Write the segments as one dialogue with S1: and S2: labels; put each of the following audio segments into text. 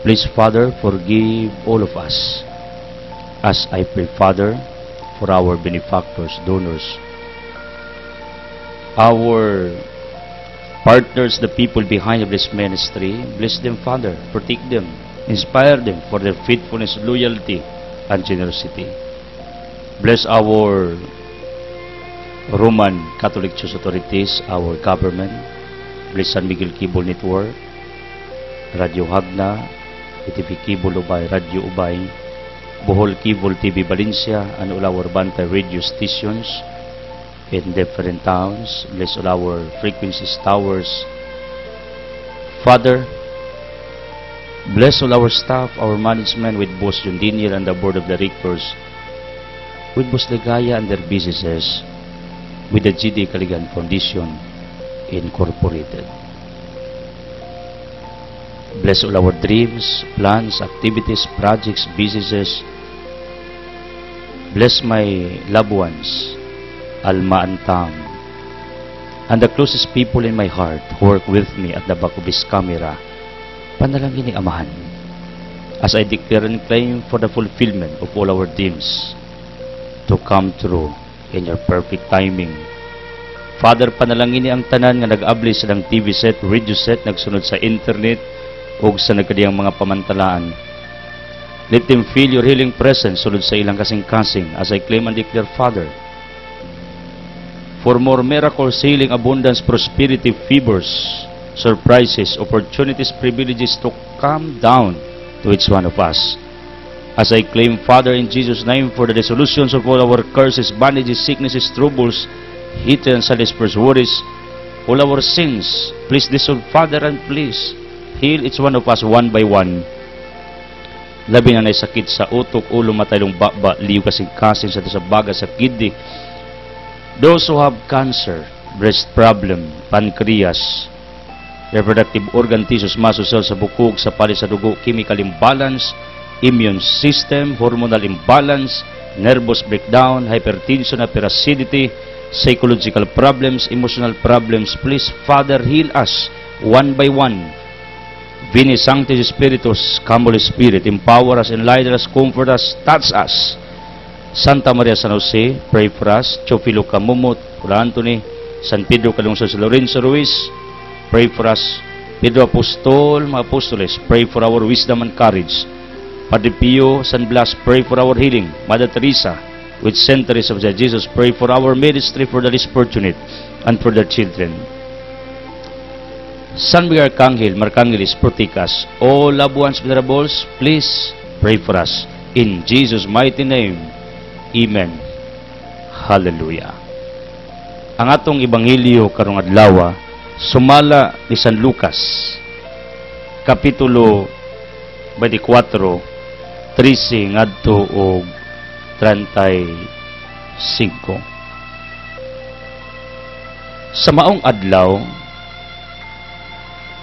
S1: Please, Father, forgive all of us, as I pray, Father, for our benefactors, donors, our partners, the people behind this ministry. Bless them, Father. Protect them. Inspire them for their faithfulness, loyalty, and generosity. Bless our Roman Catholic Church authorities, our government. Bless San Miguel Cable Network, Radio Hagna, TV Cable Ubay, Radio Ubay, Bohol Cable TV Valencia, and all our Bantay radio stations in different towns. Bless all our frequencies towers. Father, bless all our staff, our management, with Boss John Diniel and the Board of Directors, with Boss Ligaya and their businesses, with the GD Caligan Foundation Incorporated. Bless all our dreams, plans, activities, projects, businesses. Bless my loved ones, Alma and Tam, and the closest people in my heart who work with me at the back of this camera. Panalangin ni Amahan, as I declare and claim for the fulfillment of all our dreams to come true in your perfect timing. Father, panalangin ni ang tanan nga nag-abli silang TV set, radio set, nagsunod sa internet, o sa nagkadiyang mga pamantalaan. Let them feel your healing presence sulod sa ilang kasing-kasing, as I claim and declare, Father, for more miracles, healing, abundance, prosperity, favors, surprises, opportunities, privileges to come down to each one of us. As I claim, Father, in Jesus' name, for the dissolutions of all our curses, bondages, sicknesses, troubles, hate and satisfies worries, all our sins, please dissolve, Father, and please heal each one of us one by one. Labi na sakit sa utok, ulo, matalong baba, liw kasing-kasing sa baga, sa kidney. Those who have cancer, breast problem, pancreas, reproductive organ tissues, muscle cells sa bukog, sa pali sa dugo, chemical imbalance, immune system, hormonal imbalance, nervous breakdown, hypertension, hyperacidity, psychological problems, emotional problems, please, Father, heal us one by one. Veni Sanctis Spiritus, come Holy Spirit, empower us, enlighten us, comfort us, touch us. Santa Maria San Jose, pray for us. Chofilo Camumot, Pura Anthony, San Pedro Calungsod, Lorenzo Ruiz, pray for us. Pedro Apostol, mga apostoles, pray for our wisdom and courage. Padre Pio, San Blas, pray for our healing. Mother Teresa, with Saint Teresa of Jesus, pray for our ministry, for the least fortunate, and for their children. San Miguel Arcangel, Marcangelis, protect us. All loved ones, venerables, please pray for us. In Jesus' mighty name, Amen. Hallelujah. Ang atong ebanghelyo karong adlaw sumala ni San Lucas, kapitulo 24, 13 ngadto og 35. Sa maong adlaw,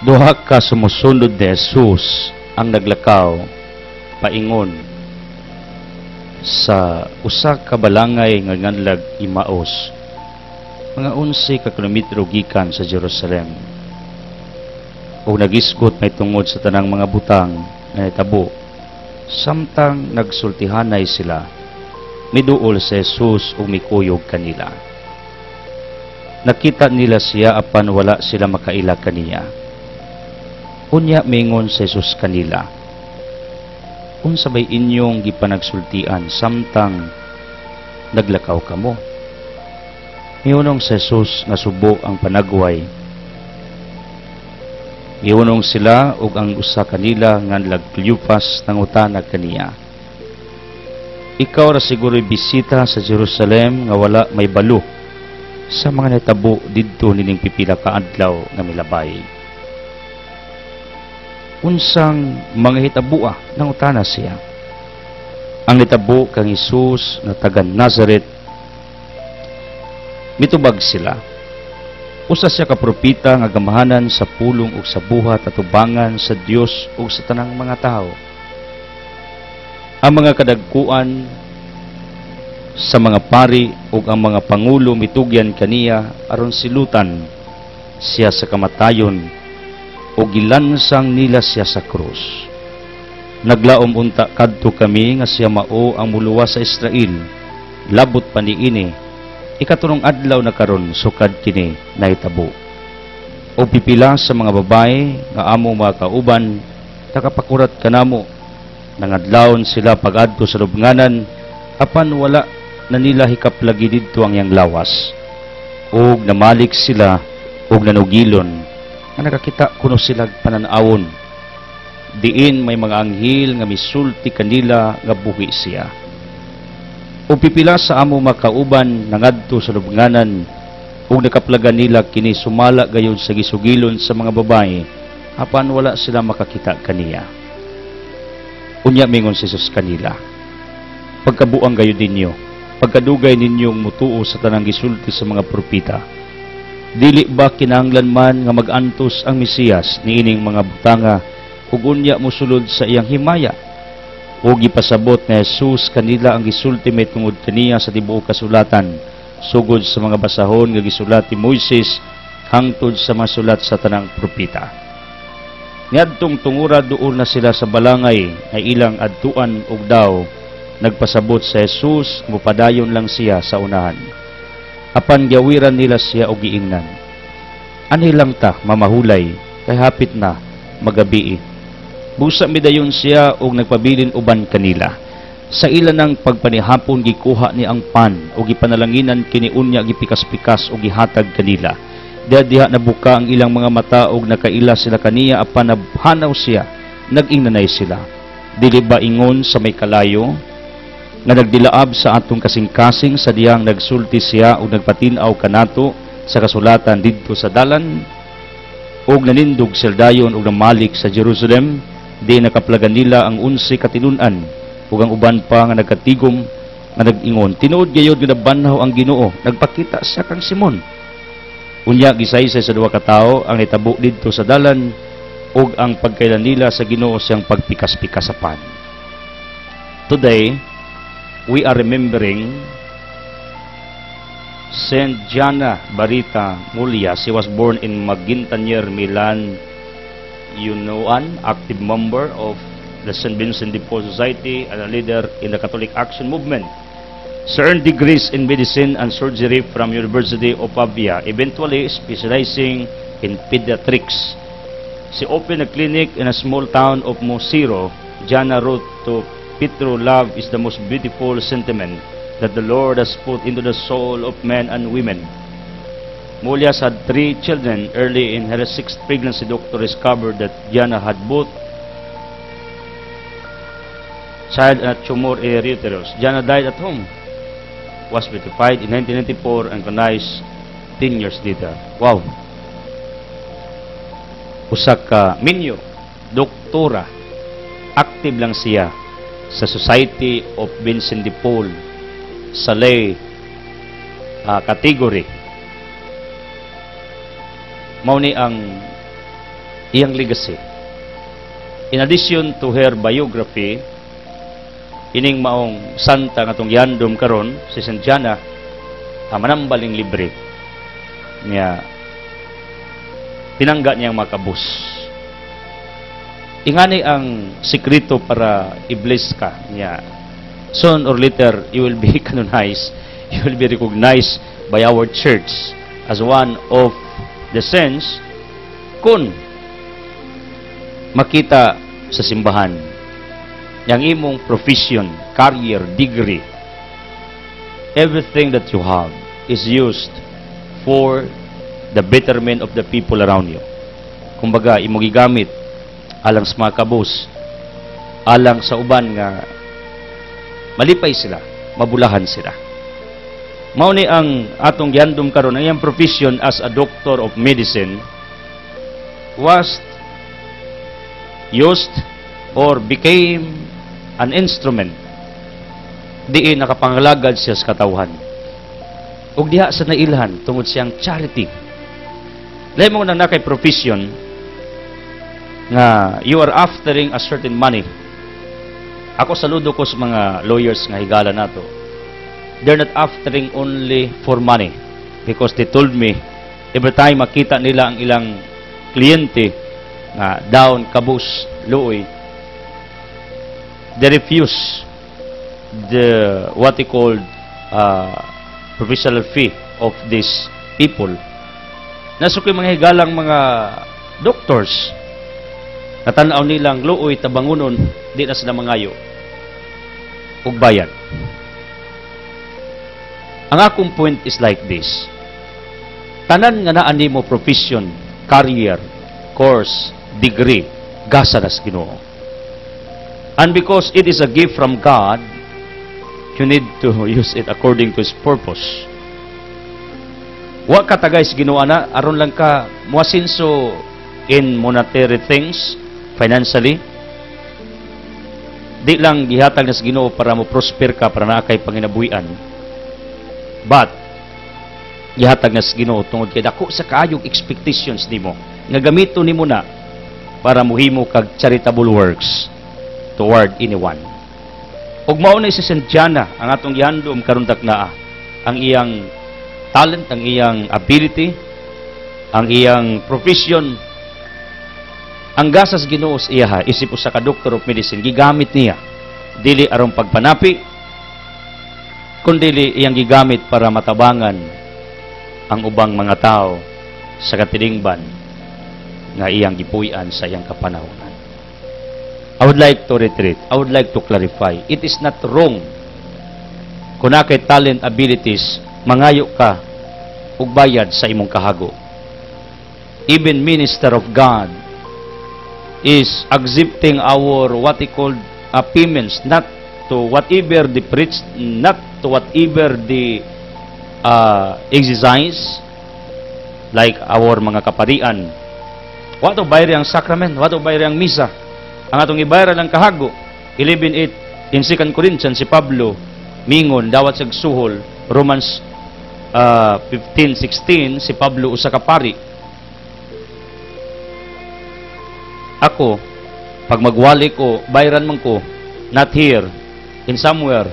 S1: duha ka sumusunod ni Jesus ang naglakaw paingon sa usa ka balangay nga nganlag Imaos, mga 11 ka kilometro gikan sa Jerusalem. O nagisgot may tungod sa tanang mga butang na natabo. Samtang nagsultihanay sila, miduol sa Jesus ug mikuyog kanila. Nakita nila siya apan wala sila makaila kaniya. Unya mingon sa Jesus kanila, unsa bay inyong gipanagsultian samtang naglakaw kamo? Miunong sa Jesus nga subo ang panagway. Miunong sila ug ang usa kanila nga Cleopas nangutana kaniya, ikaw ra siguro'y bisita sa Jerusalem nga wala may balo sa mga natabo didto nining pipila ka adlaw nga milabay. Unsang mga hitabua nang utana siya? Ang hitabo kang Jesus na taga Nazareth. Mitubag sila. Usa siya ka propeta nga gamahanan sa pulong ug sa buhat at tubangan sa Dios ug sa tanang mga tao. Ang mga kadagkuan sa mga pari ug ang mga pangulo mitugyan kaniya aron silutan siya sa kamatayon o gilansang nila siya sa krus. Naglaom unta kadto kami nga siya mao ang muluwas sa Israel. Labot pa niini. Ikaturong adlaw na karon sukad kini nahitabo. O pipila sa mga babae nga amo mga kauban nakapakurat kanamo. Nangadlawon sila pag-adto sa lubnganan apan wala na nila hikaplagi didto ang yang lawas. Og namalik sila og nanugilon nga nakakita kuno sila pananawon. Diin may mga anghel nga misulti kanila nga buhi siya. O pipila sa amo makauban nangadto sa lubnganan ug nakaplagan nila kini sumala gayud sa gisugilon sa mga babae apan wala sila makakita kaniya. Unya mingon si Jesus kanila, pagkabuang gayud ninyo, pagkadugay ninyong mutuo sa tanang gisulti sa mga propeta. Dili ba kinahanglan man nga mag-antos ang Mesiyas niining mga butanga ug unya mosulod sa iyang himaya? O gipasabot na Jesus kanila ang gisulti may tungod kaniya sa tibuok kasulatan sugod sa mga basahon nga gisulat ni Moises hangtod sa mga sulat sa tanang propeta. Niadtong tungura duol na sila sa balangay ay ilang adtuan ug daw nagpasabot sa Jesus mupadayon lang siya sa unahan. Apan gawiran nila siya og giingnan. Ani lang ta mamahulay kay hapit na magabii. Busa midayon siya og nagpabilin uban kanila. Sa ila ng pagpanihapon gikuha ni ang pan o gipanalanginan kini unya gipikas-pikas o gihatag kanila. Diha nabuka ang ilang mga mata og nakaila sila kaniya apan nabhanaw siya, nag-ingnanay sila. Dili ba ingon sa may kalayo nga nagdilaab sa atong kasing-kasing sa diyang nagsulti siya o nagpatinaw kanato sa kasulatan didto sa dalan og nanindog seldayon og namalik sa Jerusalem. Di nakaplagan nila ang 11 katinunan ug ang uban pa nga nagkatigom nga nag-ingon, tinuod gayud nga nabanhaw ang Ginoo, nagpakita sa kang Simon. Unya gisaysay sa duha ka tawo ang nitabo didto sa dalan ug ang pagkailan nila sa Ginoo siyang pagpikas-pikas sa pan. Today, we are remembering Saint Gianna Barita Mulia. She was born in Maguintanyer, Milan, Yunuan, active member of the St. Vincent de Paul Society and a leader in the Catholic Action Movement. She earned degrees in medicine and surgery from University of Pavia, eventually specializing in pediatrics. She opened a clinic in a small town of Mosiro. Gianna wrote to Petro, "Love is the most beautiful sentiment that the Lord has put into the soul of men and women." Mulias had 3 children. Early in her 6th pregnancy, doctor discovered that Gianna had both child and a tumor in her uterus. Gianna died at home, was beatified in 1994 and canonized 10 years later. Wow! Usa ka minyo, doktora, active lang siya sa Society of Vincent de Paul sa lay category. Mao ni ang iyang legacy. In addition to her biography, ining maong santa nga tong yandom karon si Saint Gianna manambaling libre niya pinangga niyang makabus. Ingani ang sikreto para i-bless ka niya. Soon or later you will be canonized, you will be recognized by our church as one of the saints kun makita sa simbahan yang imong profession, career, degree, everything that you have is used for the betterment of the people around you. Kumbaga, imong gigamit alang sa mga kabus, alang sa uban nga malipay sila, mabulahan sila. Mao ni ang atong gihandom karon, ang iyang profession as a doctor of medicine was used or became an instrument diin nakapangalagad siya sa katawhan ug diha sa nailhan tungod siyang charity. Lahi mo nang nakay profession nga you are aftering a certain money. Ako saludo ko sa mga lawyers nga higala nato. They're not aftering only for money because they told me every time makita nila ang ilang kliyente nga down, kabus, luoy, they refuse the what they called professional fee of these people. Nasukoy mga higalang mga doctors, natanaw nilang luoy tabangunon, di na sila mangayo ug bayad. Ang akong point is like this: tanan nga naa nimo profession, career, course, degree, gasa nas Ginoo. And because it is a gift from God, you need to use it according to His purpose. Wa ka tagay sa Ginoo ana aron lang ka moasinso in monetary things, financially. Di lang gihatag na sa Ginoo para mo prosper ka, para naa kay panginabuhian. But gihatag na sa Ginoo tungod kay dako sa kaayong expectations nimo nga gamito nimo na para muhimo kag charitable works toward anyone. Ug mao na si Saint Jana ang atong gihandom karon daknaa, ang iyang talent, ang iyang ability, ang iyang profession. Ang gasas Ginoo sa iya, isip usa ka doctor of medicine, gigamit niya dili aron pagpanapi, kundi iyang gigamit para matabangan ang ubang mga tao sa katilingban nga iyang gipuy-an sa iyang kapanahonan. I would like to reiterate, I would like to clarify, it is not wrong kung nakay talent, abilities, mangayo ka ug bayad sa imong kahago. Even minister of God is accepting our what he called payments, not to whatever they preach, not to whatever they exercise, like our mga kaparian. Wato bayri ang sacrament, wato bayri ang misa. Ang atong ibayran ng kahago, 11:8 in 2 Corinthians, si Pablo mingon dawat sa suhol. Romans 15:16 si Pablo usa ka pari. Ako, pag magwali ko, bayran man ko, not here, in somewhere,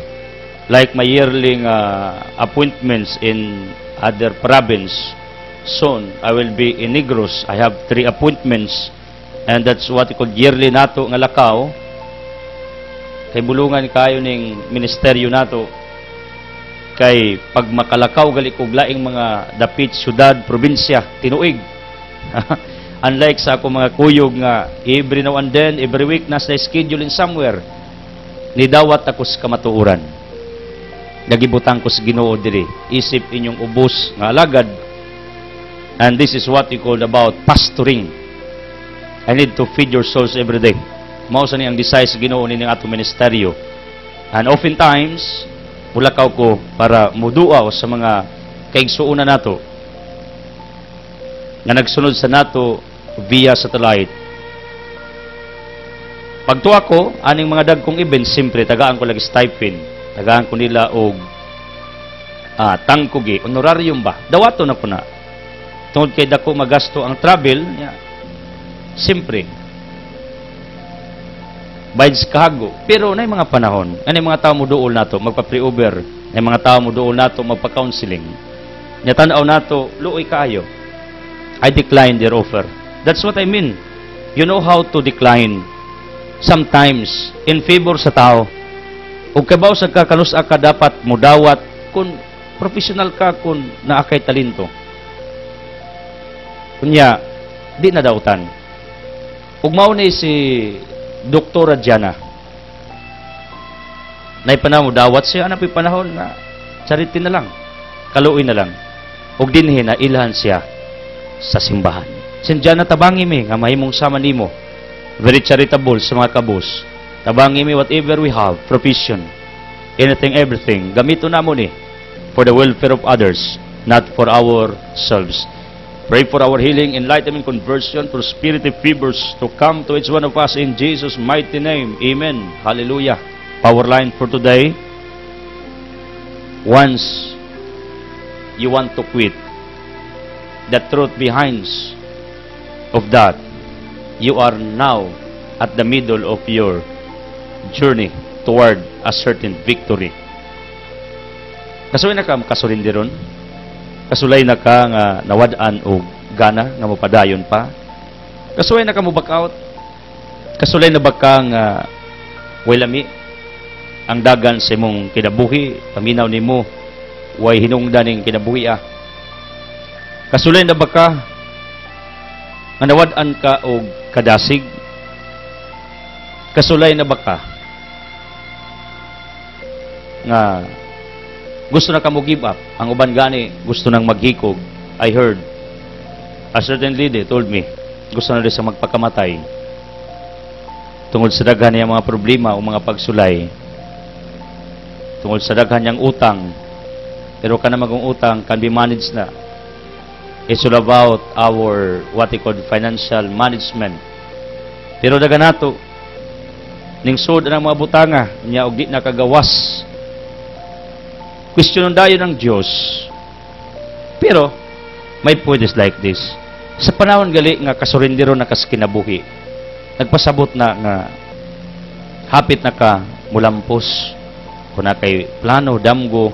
S1: like my yearling appointments in other province. Soon, I will be in Negros. I have 3 appointments, and that's what we call yearly nato nga lakaw. Kay bulungan kayo ning ministeryo nato. Kay pag makalakaw gali kog laing mga dapit, syudad, probinsya, tinuig. Unlike sa ako mga kuyog nga every now and then, every week nasa schedule in somewhere, nidawat ako sa kamatuuran. Nagibutang ko sa Ginoo diri, isip inyong ubos nga alagad. And this is what we call about pastoring. I need to feed your souls every day. Mao sa niyang desire sa Ginoo nining atong ministeryo. And oftentimes, mulakaw ko para muduaw sa mga kaigsuonan nato nga nagsunod sa nato via satellite. Pagtuwa ko, aning mga dagkong events, simpre, tagaan ko lagi stipend. Tagaan ko nila og tangkugi, honorarium ba? Dawato na ko na. Tungod kay dako magasto ang travel, simpre. Bayad sa kahago. Pero na mga panahon, ano mga tao mo dool nato, magpa-pre-over, na mga tao mo dool nato, magpa-counseling. Natanaw nato, luoy kaayo. I decline their offer. That's what I mean. You know how to decline sometimes in favor sa tao. Ug kabaw sa kakalus ka dapat mo dawat kung professional ka, kung naakay talento. Kunya, di na dautan. Ug mao ni si Doktora Jana. Nay panahon mo dawat siya, anapay panahon na charity na lang, kaluoy na lang. Ug dinhi na ilhan siya sa simbahan. Saint Jana, tabangi mi nga mahimong sama nimo. Very charitable sa mga kabus. Tabangi mi whatever we have, provision, anything, everything. Gamito na mo ni for the welfare of others, not for ourselves. Pray for our healing, enlightenment, conversion, prosperity, fevers to come to each one of us in Jesus' mighty name. Amen. Hallelujah. Power line for today. Once you want to quit, the truth behind of that, you are now at the middle of your journey toward a certain victory. Kasuloy na ka makasurindiron? Kasulay na ka nga nawadaan o gana nga mapadayon pa? Kasulay na ka mo back out? Kasulay na ba ka nga way lami ang dagan sa imong kinabuhi, paminaw nimo way hinungdan ning kinabuhi. Kasulay na ba ka nga nawad-an ka og kadasig? Kasulay na ba ka nga gusto na ka mo give up? Ang uban gani gusto nang maghikog. I heard a certain lady told me gusto na rin sa magpakamatay tungod sa daghan niyang mga problema o mga pagsulay, tungod sa daghan niyang utang. Pero ka na magong utang can be managed na. It's all about our what we call financial management. Pero daga nato ning sud ang mga butanga niya og di nakagawas. Questionon dayon ng Dios. Pero may point is like this. Sa panahon gali nga kasurindero na kas kinabuhi, nagpasabot na nga hapit na ka mulampos kun na kay plano damgo,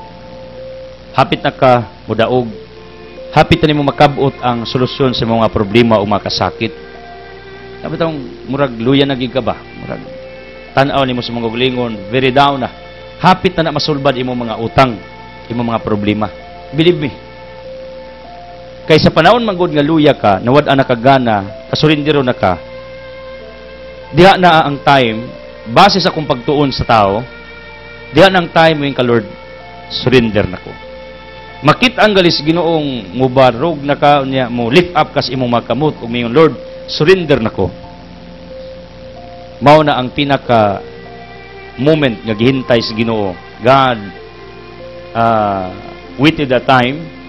S1: hapit na ka mudaog, hapit na nimo makabot ang solusyon sa mga problema o mga kasakit. Dapat ang murag luya na gid ka ba? Murag tan-aw nimo sa mga gulingon, very down na. Hapit na masulbad imo mga utang, imo mga problema. Believe me. Kay sa panahon manggod nga luya ka, nawad-an na kagana, kasurindero na ka, diha na ang time, base sa kung pagtuon sa tao, diha na ang time yung ka, Lord, surrender na ko. Makita ang galis Ginoong mubarog na ka niya mo lift up kas imong makamot ug mayon, Lord, surrender na ko. Mao na ang pinaka moment nga gihintay sa Ginoo. God waited the time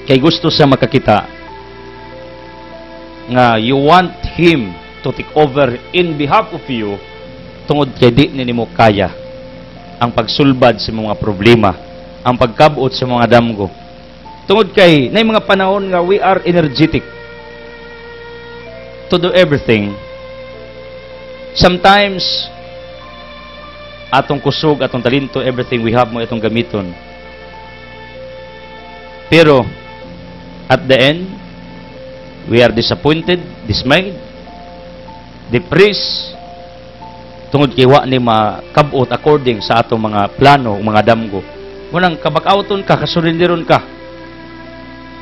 S1: kay gusto sa makakita nga you want Him to take over in behalf of you tungod kay di nimo kaya ang pagsulbad sa mga problema, ang pagkabuot sa mga damgo. Tungod kay nay mga panahon nga we are energetic to do everything. Sometimes atong kusog, atong talento, everything we have mo itong gamiton. Pero at the end, we are disappointed, dismayed, depressed, tungod kay wa ni makabot according sa atong mga plano o mga damgo. Munang kabakauton ka, kasurindiron ka.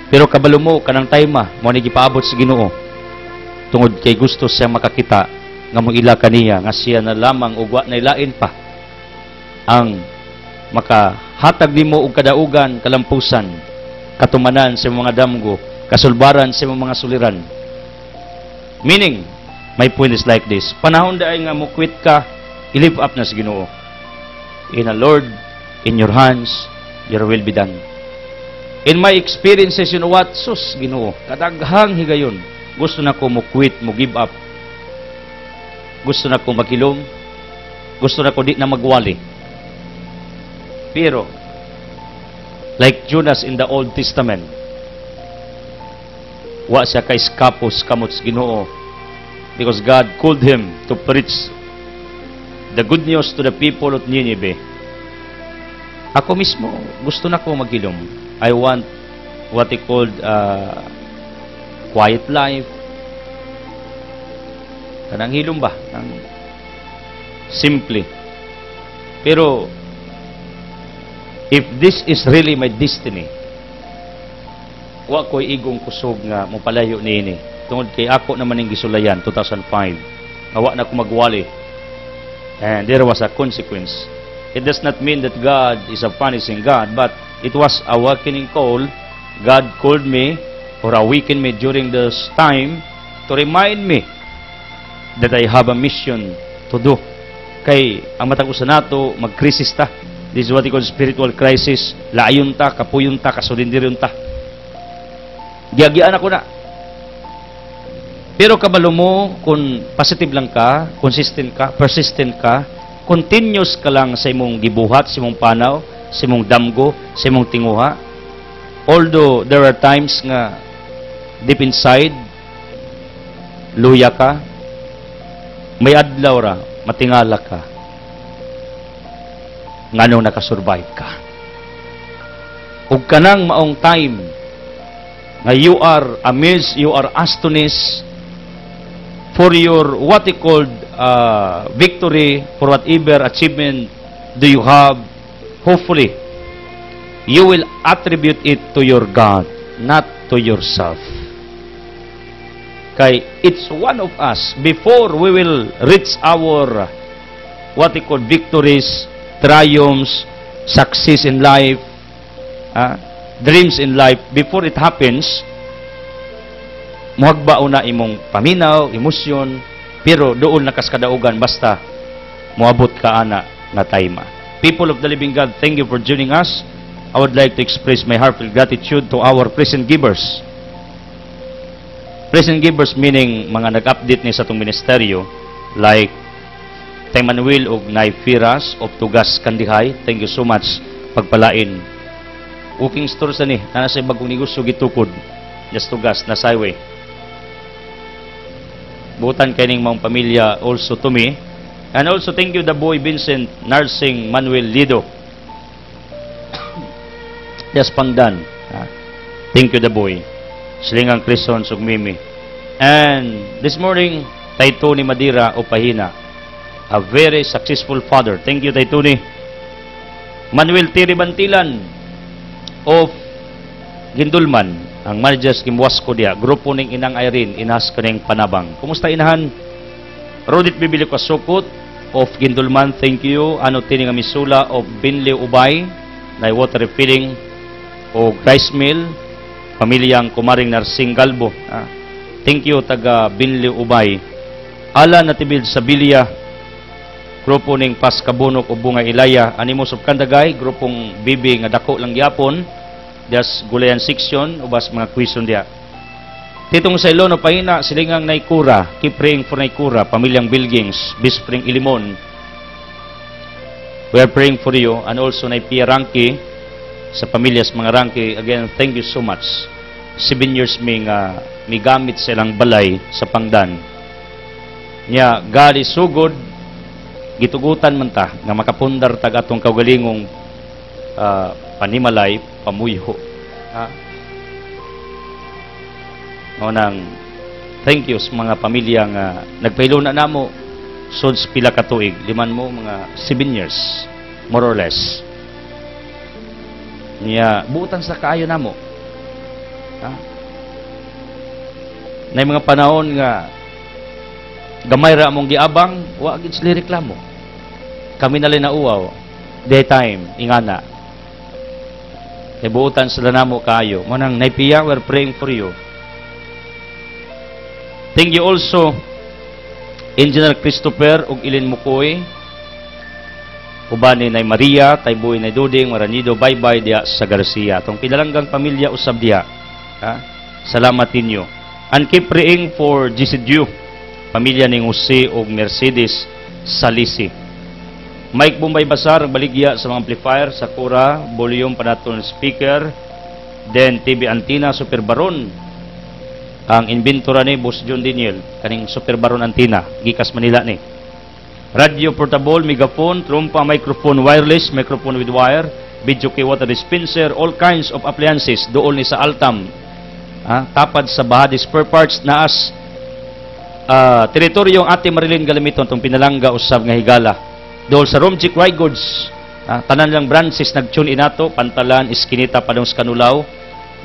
S1: Pero kabalo mo kanang tayma, mo ni gipaabot sa Ginoo. Tungod kay gusto siya makakita nga mong ila kaniya nga siya na lamang ug wa na ilain pa ang makahatag nimo og kadaugan, kalampusan, katumanan sa mga damgo, kasulbaran sa mga suliran. Meaning, my point is like this. Panahon daay nga mo quit ka, i-live up na sa Ginoo. In the Lord, in your hands, your will be done. In my experiences, you know what? Sus, Ginoo, kadaghang higayon. Gusto na ko mo quit, mo give up. Gusto na ko magilom. Gusto na ko di na magwali. Pero, like Jonas in the Old Testament, wa siya kay skapos kamot sa Ginoo because God called him to preach the good news to the people of Nineveh. Ako mismo, gusto na ko magilom. I want what he called quiet life. Kanang hilom ba? Simply. Pero, if this is really my destiny, wa ko'y igong kusog nga mopalayo niini. Tungod kay ako naman ning gisulayan 2005. Nga wa na ko magwali. And there was a consequence. It does not mean that God is a punishing God, but it was a awakening call. God called me or awakened me during this time to remind me that I have a mission to do. Kay ang matag usa nato magkrisis ta. This is what we call spiritual crisis. Laayon ta, kapuyon ta, kasulindiron ta. Giyagian ako na. Pero kabalo mo, kung positive lang ka, consistent ka, persistent ka, continuous ka lang sa imong gibuhat, sa imong panaw, sa imong damgo, sa imong tinguha. Although there are times nga deep inside, luya ka, may adlaw ra, matingala ka, nganong nakasurvive ka. Ug kanang maong time nga you are amazed, you are astonished for your what he called victory, for whatever achievement do you have, hopefully, you will attribute it to your God, not to yourself. Kay it's one of us, before we will reach our what we call victories, triumphs, success in life, dreams in life, before it happens, muhagba una imong paminaw, emosyon, pero doon nakaskadaugan basta moabot ka ana nga time. People of the living God, thank you for joining us. I would like to express my heartfelt gratitude to our present givers. Present givers meaning mga nag-update ni sa itong ministeryo, like Tay Manuel og Nay Firas of Tugas Kandihay. Thank you so much. Pagpalain. Walking store sa ni, na sa bagong negosyo gitukod. Just Tugas, na highway. Butan kaning mga pamilya also to me. And also thank you the boy Vincent Nursing Manuel Lido. Yes, Pangdan. Thank you the boy. Silingang Crison Sugmimi. And this morning, Tay Tony Madira o Pahina, a very successful father. Thank you, Tay Tony. Manuel Tiri Bantilan of Gindulman, ang managers kimwas ko dia. Grupo ning Inang Irene, inas ko ning Panabang. Kumusta inahan? Rodit Bibili Kasukot of Gindulman, thank you. Ano tini nga misula of Binli Ubay, na water refilling o rice mill, pamilyang Kumaring Narsing Galbo. Thank you, taga Binli Ubay. Ala natibid sa Bilya, grupo ning Paskabunok o Bunga Ilaya, Animos of Kandagay, grupong Bibi nga dako lang gyapon, das Gulayan section, ubas mga question dia. Titong sa Ilono Pahina, silingang Naikura, keep praying for Naikura, pamilyang Bilgings, Bispring Ilimon. We are praying for you, and also Naipia Rangki, sa pamilyas mga Rangki. Again, thank you so much. 7 years may gamit silang balay sa Pangdan. Nya, God is so good, gitugutan man ta, nga makapundar tag atong kaugalingong panimalay, pamuyo. Nang thank you sa mga pamilya nga nagpaylo na namo suds pila ka tuig, liman mo mga 7 years more or less. Niya buutan sa kaayo namo. Na mga panahon nga gamay ra among giabang, wa gid sila reklamo. Kami na na uwaw daytime ingana. Kay buutan sila namo kaayo. Mo nang Naipiya, we're praying for you. Thank you also Engineer Christopher ug Ilin Mukoy, uban ni Nay Maria, Tayboy Nay Duding, Maranido, bye-bye dia sa Garcia. Itong pinalanggang pamilya usab dia. Salamat ninyo. And keep praying for GCDU, pamilya ni Jose ug Mercedes Salisi. Mike Bombay Basar, baligya sa mga amplifier, Sakura, volume panaton speaker, then TV antenna, Super Baron. Ang inventora ni Boss John Daniel, kaning Super Baron antenna, gikas Manila ni. Radio portable, megaphone, trumpa, microphone, wireless, microphone with wire, video key, water dispenser, all kinds of appliances, dool ni sa Altam. Tapad sa Bahadi spare parts, naas teritoryong Ate Marilyn Galamiton, itong pinalangga usab nga higala. Dool sa Romchick Rye Goods, tanan lang branches nag-tune inato, Pantalan, Iskinita, Padong Kanulaw.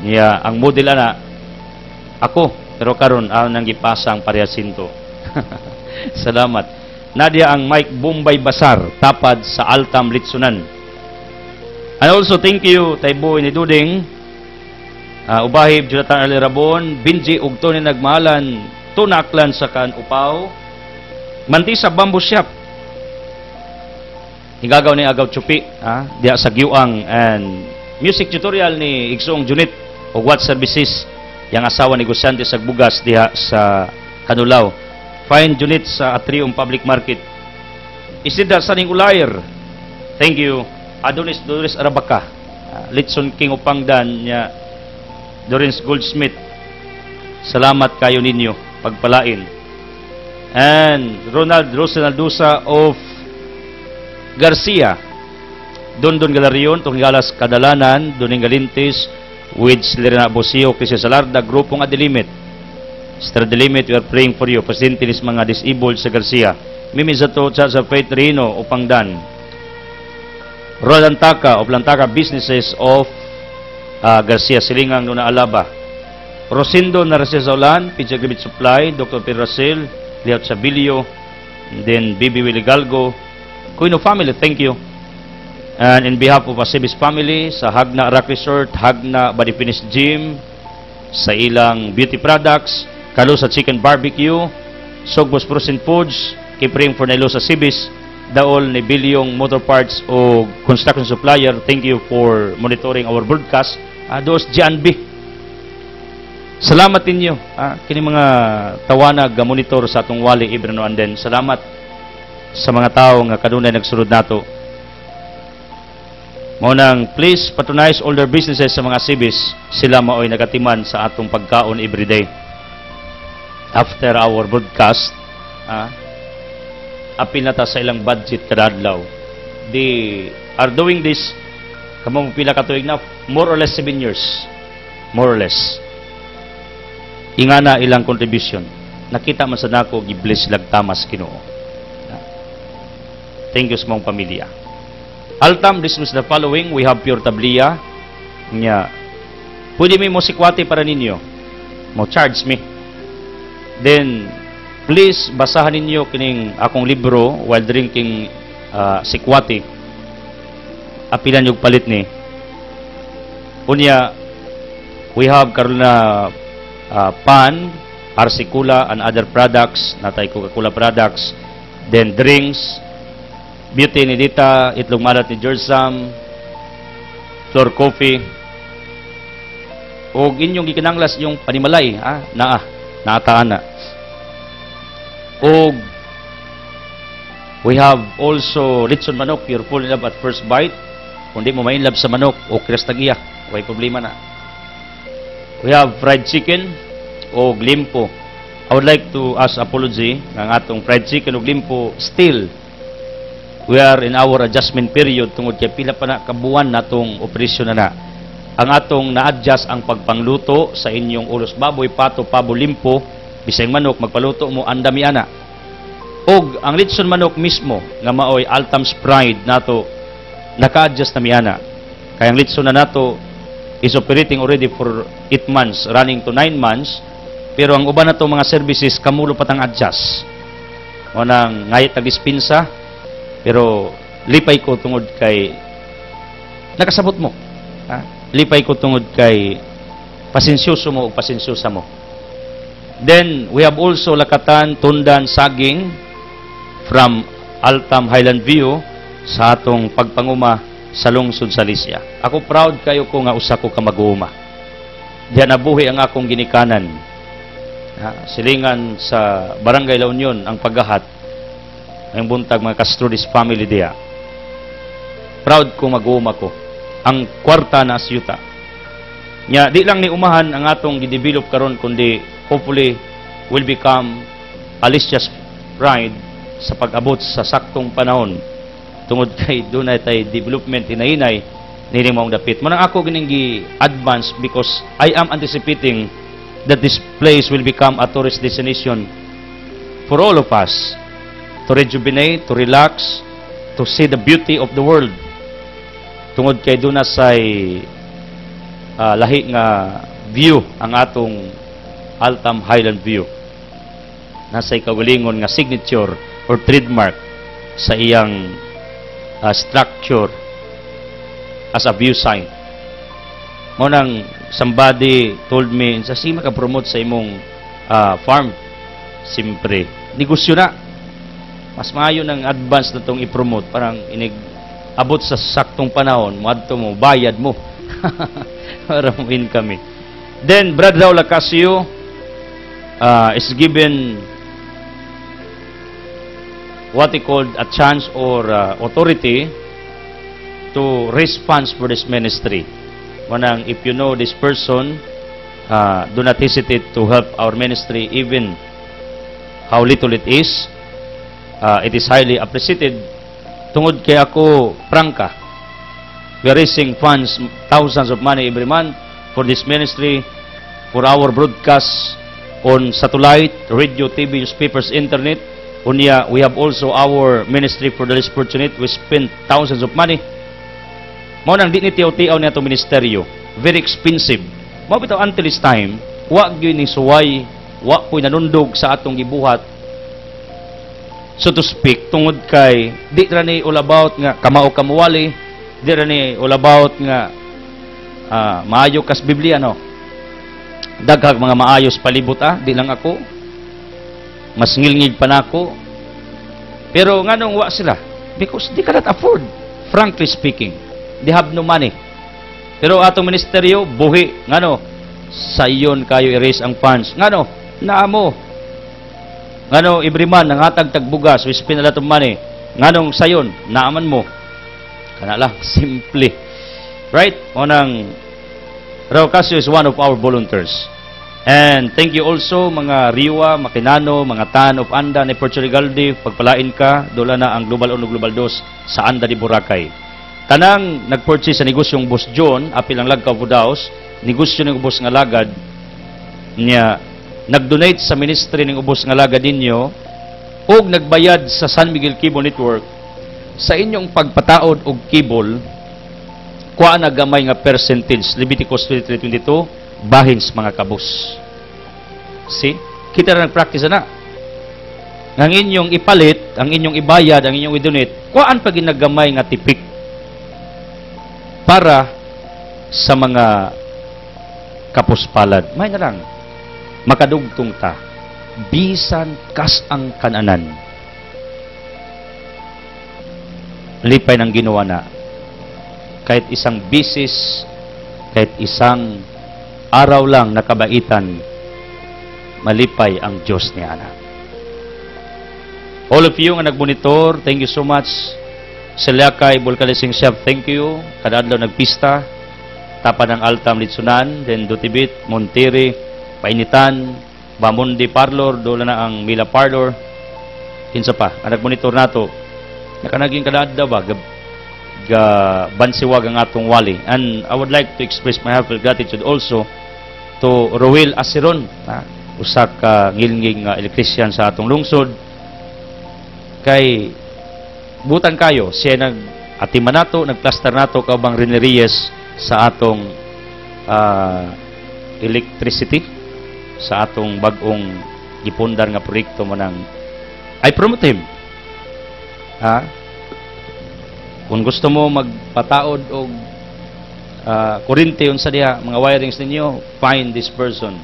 S1: Niya, ang model ana, ako, pero karon nang gipasang Pariasinto. Salamat. Nadia ang Mike Bombay Basar, tapad sa Altam Litsunan. And also thank you Tayboy ni Duding, Ubahib Jonathan Alirabon, Binji ug Tony Nagmahalan, Tunaklan sa Kan Upaw, Mantisa Bamboo Shop, higagaw ni Agaw Chupi, diya sa Giuang, and music tutorial ni Igsoong Junit o What Services, yang asawa ni Negosyante sa Bugas diha sa Kanulaw. Fine Junit sa Atrium Public Market. Isidar Saning Ulayer, thank you. Adonis Doris Arabaka, Litson King Upangdan niya, Dorins Goldsmith, salamat kayo ninyo, pagpalain. And Ronald Rosenaldusa of Garcia, Dondon Galarion, Tunggalas Kadalanan, Doning Galintis, with Lerena Bosio, Crisis Salarda, Grupong Adilimit. Sister Delimit, we are praying for you. Presidente nis mga disabled sa Garcia. Mimi Zato, Church of Faith Reno, Upangdan. Roland Taka of Lantaka Businesses of Garcia, Silingang, Nuna Alaba. Rosindo Narcia Saulan, Pizza Gribit Supply, Dr. Piracil, Liao Chabilio, then Bibi Willie Galgo, Cuino family, thank you. And in behalf of Asibis family, sa Hagna Rock Resort, Hagna Body Finish Gym, sa ilang beauty products, Kalusa Chicken Barbecue, Sogbos Frozen Foods, Kipring for Nailo sa Sibis, Daol ni Bilyong Motor Parts o Construction Supplier, thank you for monitoring our broadcast. Doos Janbi. Salamat ninyo. Kini mga tawanag monitor sa atong wali Ibrano Anden. Salamat sa mga tao nga kadunay nagsulod nato. Mao nang please patronize all their businesses sa mga Sibis. Sila maoy nagatiman sa atong pagkaon everyday. After our broadcast, apil na ta sa ilang budget kada adlaw. They are doing this kamong pila ka tuig na, more or less 7 years. More or less. Ingana ilang contribution. Nakita man sa nako gi-bless lag tamas Ginoo. Thank you sa mong pamilya. Altam, this was the following. We have pure tablia. Nya, pwede mi mo sikwati para ninyo. Mo charge me. Then, please, basahan ninyo kining akong libro while drinking sikwati. Apilan yung palit ni. Unya, we have karon na pan, Arsicula, and other products, natay Coca-Cola products, then drinks, beauty ni Dita, itlog malat ni Gersam, floor coffee, o inyong gikinanglas yung panimalay, naataan na. O we have also Litson manok, pure full in love at first bite. Kung di mo mainlove sa manok, o kristagiya, may problema na. We have fried chicken o limpo. I would like to ask apology ng atong fried chicken o limpo. Still, we are in our adjustment period tungod kay pila pa na kabuan natong operasyon na. Ang atong na-adjust ang pagpangluto sa inyong ulos baboy, pato, pabo, limpo, bisang manok, magpaluto mo, andami ana. Og ang litson manok mismo, nga maoy Altam's Pride nato, naka-adjust na miana. Kaya ang litson na nato, is operating already for 8 months, running to 9 months, pero ang uban na itong mga services, kamulo patang adjust. O nang ngayit tag-dispinsa, pero lipay ko tungod kay, nakasabot mo. Lipay ko tungod kay, pasensyoso mo o pasensyosa mo. Then, we have also Lakatan, Tundan, Saging, from Altam, Highland View, sa atong pagpanguma, sa lungsod sa Lisya. Ako proud kayo ko nga usa ko ka mag-uuma. Diyan nabuhi ang akong ginikanan. Silingan sa Barangay La Union ang paggahat ng buntag mga Castrudis family diya. Proud ko mag-uuma ko. Ang kwarta na asyuta. Nya di lang ni umahan ang atong gidevelop karon kundi hopefully will become Alicia's pride sa pag-abot sa saktong panahon. Tungod kay dunay tay development hinahinay nini mong dapit. Manang ako gining gi-advance because I am anticipating that this place will become a tourist destination for all of us to rejuvenate, to relax, to see the beauty of the world. Tungod kay duna say lahi nga view ang atong Altam Highland View. Nasay kaugalingon nga signature or trademark sa iyang structure as a view sign. Munang somebody told me, sa si maka-promote sa imong farm. Simpre, negosyo na. Mas maayo ng advance na itong i-promote. Parang abot sa saktong panahon, madto mo, bayad mo. Para mo income. Then, Brad Raul Acasio is given what he called a chance or authority to raise funds for this ministry. Manang, if you know this person, do not hesitate to help our ministry even how little it is. It is highly appreciated. Tungod kay ako, prangka, we are raising funds, thousands of money every month for this ministry, for our broadcast, on satellite, radio, TV, newspapers, internet. Unya, we have also our ministry for the less fortunate. We spend thousands of money. Mao nang di ni tiyaw-tiyaw niya itong ministeryo. Very expensive. Mao bitaw until this time, wa gyud ni suway, wa ko'y nanundog sa atong gibuhat. So to speak, tungod kay di ra ni all about nga kamao kamuwali, di ra ni all about nga maayo kas Biblia, no? Daghag mga maayos palibot, di lang ako. Mas ngilngig pa nako. Pero nganong wa sila? Because they cannot afford, frankly speaking. They have no money. Pero atong ministeryo, buhi. Ngano? Sayon kayo i-raise ang funds. Ngano? Naamo. Ngano, every man, nangatag tagbugas, we spend a lot of money. Nganong sayon? Naaman mo. Kana lang, simple. Right? Unang, Raul Casio is one of our volunteers. And thank you also mga Riwa, Makinano, mga Tan of Anda, ni Portugal Galdi, pagpalain ka, dola na ang Global 1 Global 2 sa Anda di Boracay. Tanang nag-purchase sa negosyong Boss John, apil ang Lagkaw Budaos, negosyo ng Ubos nga Lagad, niya, nag-donate sa ministry ng Ubos nga Lagad ninyo, o nagbayad sa San Miguel Cable Network, sa inyong pagpataod og cable, kuha na gamay nga percentage, Leviticus 23:22, bahins mga kabus. See? Kita na nag-practice na. Ang inyong ipalit, ang inyong ibayad, ang inyong i-donate, kuhaan pa ginagamay nga tipik para sa mga kapuspalad. May na lang, makadugtong ta, bisan kas ang kananan. Lipay ng ginawa na. Kahit isang bisis, kahit isang araw lang nakabaitan, malipay ang Diyos ni Ana. All of you nga nagmonitor, thank you so much. Selyakay, Bulkalising Chef, thank you. Kadadlaw nagpista, tapan ng Altam Litsunan, then Dutibit, Montiri, Painitan, Bamundi Parlor, doon na ang Mila Parlor. Kinsa pa, ang nagmonitor nato, nakanaging kadadlaw ba, bansiwag ang atong wali. And I would like to express my heartfelt gratitude also to Roel Asiron, usa ka ngilngig nga electrician sa atong lungsod. Kay butan kayo, siya nag-atiman nato, nagplaster nato kaubang Rene Reyes sa atong electricity, sa atong bagong gipundar nga proyekto mo ng I promote him. Kung gusto mo magpataod o kurente yun sa diha, mga wirings ninyo, find this person.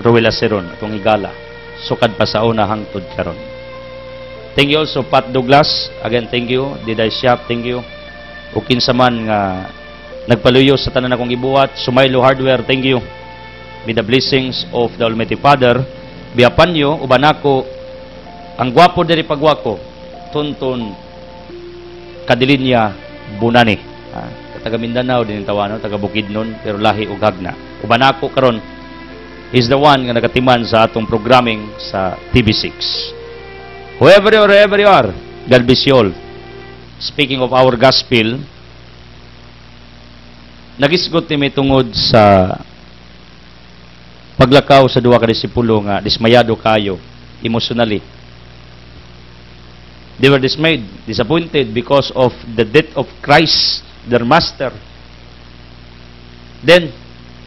S1: Roel Aceron, atong higala. Sukad pa sa una hangtod karon. Thank you also, Pat Douglas. Again, thank you. Diday Shop, thank you. O kinsa man nga nagpaluyo sa tanan akong ibuhat. Sumaylo Hardware, thank you. May the blessings of the Almighty Father. Biyapan nyo, uban ako, ang gwapo diri pagwako, tuntun Kadilinya Bunani. Taga Mindanao din tawano, taga Bukidnon, pero lahi ug hagna. Uban ako karon is the one nga nagatiman sa atong programming sa TV6. Whoever you are, God bless you all. Speaking of our gospel, nagisgot ni may tungod sa paglakaw sa duwa ka disipulo nga dismayado kayo emotionally. They were dismayed, disappointed because of the death of Christ, their master. Then,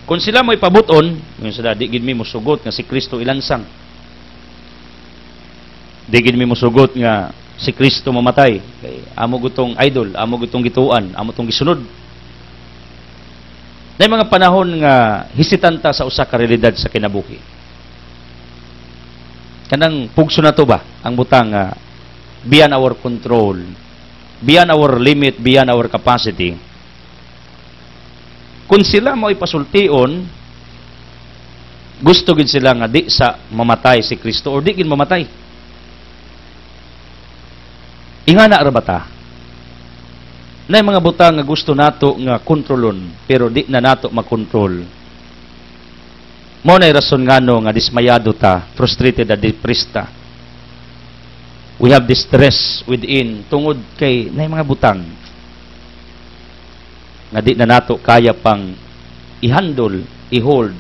S1: kung sila mo'y pabuton, yung sila, di gid mi musugot nga si Kristo ilansang. Di gid mi musugot nga si Kristo mamatay. Kay amo gutong idol, amo gutong gituan, amo tong gisunod. Na mga panahon nga hisitanta sa usa ka realidad sa kinabuhi. Kanang pugso na to ba ang butang nga beyond our control, beyond our limit, beyond our capacity. Kung sila mo ipasultion, gusto gid sila nga di sa mamatay si Kristo or di gid mamatay. Ingana ra bata? Na mga butang nga gusto nato nga kontrolon pero di na nato makontrol. Mo na rason ngano nga dismayado ta, frustrated at depressed ta. We have distress within tungod kay na mga butang nga di na nato kaya pang i-handle, i-hold.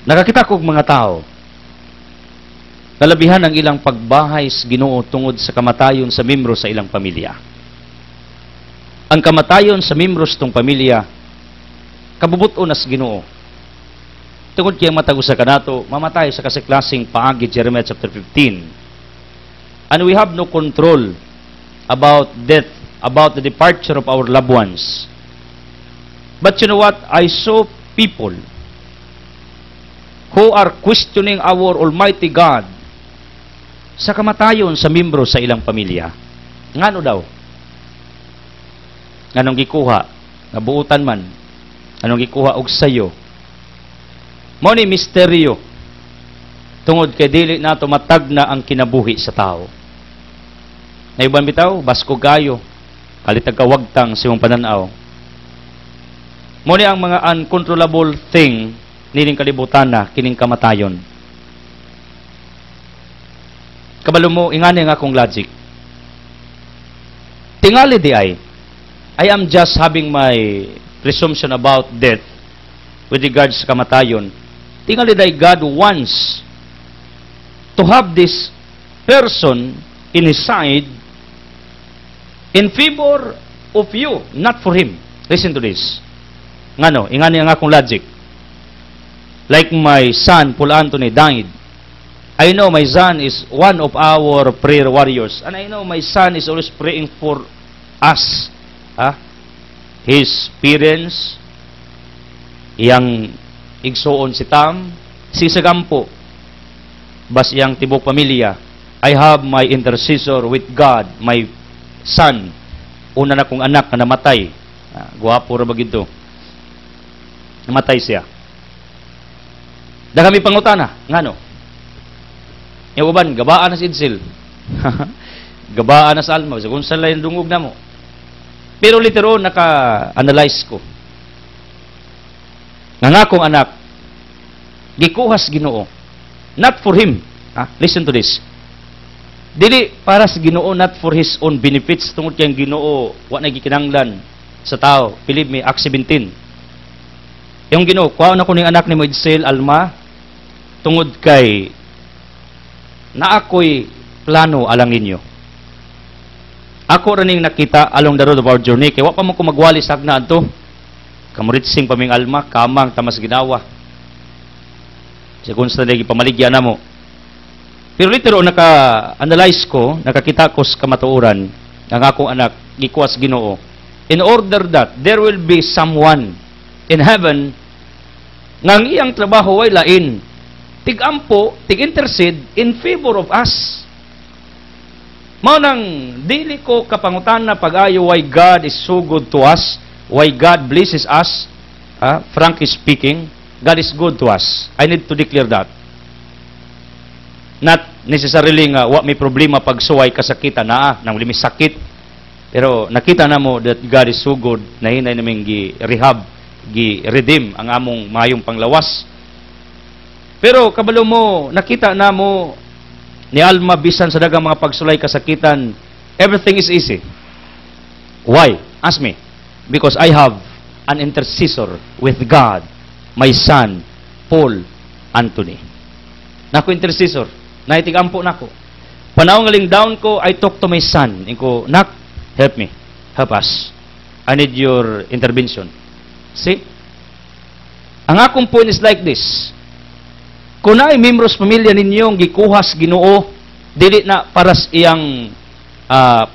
S1: Nakakita ko og mga tao, nalabihan ang ilang pagbahay sa Ginoo tungod sa kamatayon sa membro sa ilang pamilya. Ang kamatayon sa membro sa tong pamilya, kabubuton na sa Ginoo. Tungod kaya matag usa kanato, mamatay sa kasiklasing paagi Jeremiah chapter 15. And we have no control about death, about the departure of our loved ones. But you know what? I saw people who are questioning our Almighty God sa kamatayon sa membro sa ilang pamilya. Ngano daw? Nganong gikuha? Nabuutan man. Anong gikuha og sayo? Mao ni misteryo. Tungod kay dili nato matag na ang kinabuhi sa tao. Naiban bitaw, basko gayo. Kalitag kawagtang sa imong pananaw. Mao ni ang mga uncontrollable thing nining kalibutan na kining kamatayon. Kabalo mo, ingani nga akong logic. Tingali di ay, I am just having my presumption about death with regards sa kamatayon. Tingali di God wants to have this person in His side in favor of you, not for Him. Listen to this. Ngano, ingani nga akong logic. Like my son, Paul Anthony, died. I know my son is one of our prayer warriors. And I know my son is always praying for us. His parents, iyang igsoon si Tam, si Sagampo, bas iyang tibok pamilya. I have my intercessor with God, my son. Una na kong anak na namatay. Guwapo ra ba gito? Namatay siya. Da kami pangutana, ngano? Yung uban, gabaan na si Idsil. Gabaan na sa alma. Kung saan lang dungog na mo. Pero litero, naka-analyze ko. Nga akong anak, gikuhas Ginoo. Not for him. Listen to this. Dili para sa Ginoo, not for his own benefits. Tungod kayang Ginoo, wa na gikinanglan sa tao. Believe me, Acts 17. Yung Ginoo, kuha na ko ng anak ni mo Idsil, alma, tungod kay na ako'y plano alang ninyo. Ako rin nakita along the road of our journey. Kaya wa pa mo ko magwali sa agnaan to. Kamuritsing paming alma, kamang tamas ginawa. Sa kunsta lagi pamaligya na mo. Pero litero, naka-analyze ko, nakakita ko sa kamatuuran, ang akong anak, gikuas Ginoo, in order that there will be someone in heaven ngang iyang trabaho ay lain. Tigampo, tig-intercede in favor of us. Mao nang dili ko kapangutan na pag-ayo why God is so good to us, why God blesses us. Frankly speaking, God is good to us. I need to declare that. Not necessarily nga wa may problema pag suway kasakitan nang limi sakit. Pero nakita na mo that God is so good na hinay naming gi-rehab, gi-redeem ang among mayong panglawas. Pero kabalo mo, nakita na mo ni Alma bisan sa dagang mga pagsulay kasakitan, everything is easy. Why? Ask me. Because I have an intercessor with God, my son, Paul Anthony. Nako intercessor, naitigampo nako. Panahon ngaling down ko, I talk to my son. Inko, nak, help me. Help us. I need your intervention. See? Ang akong point is like this. Kung naay membros pamilya ninyong gikuhas Ginoo, dili na paras iyang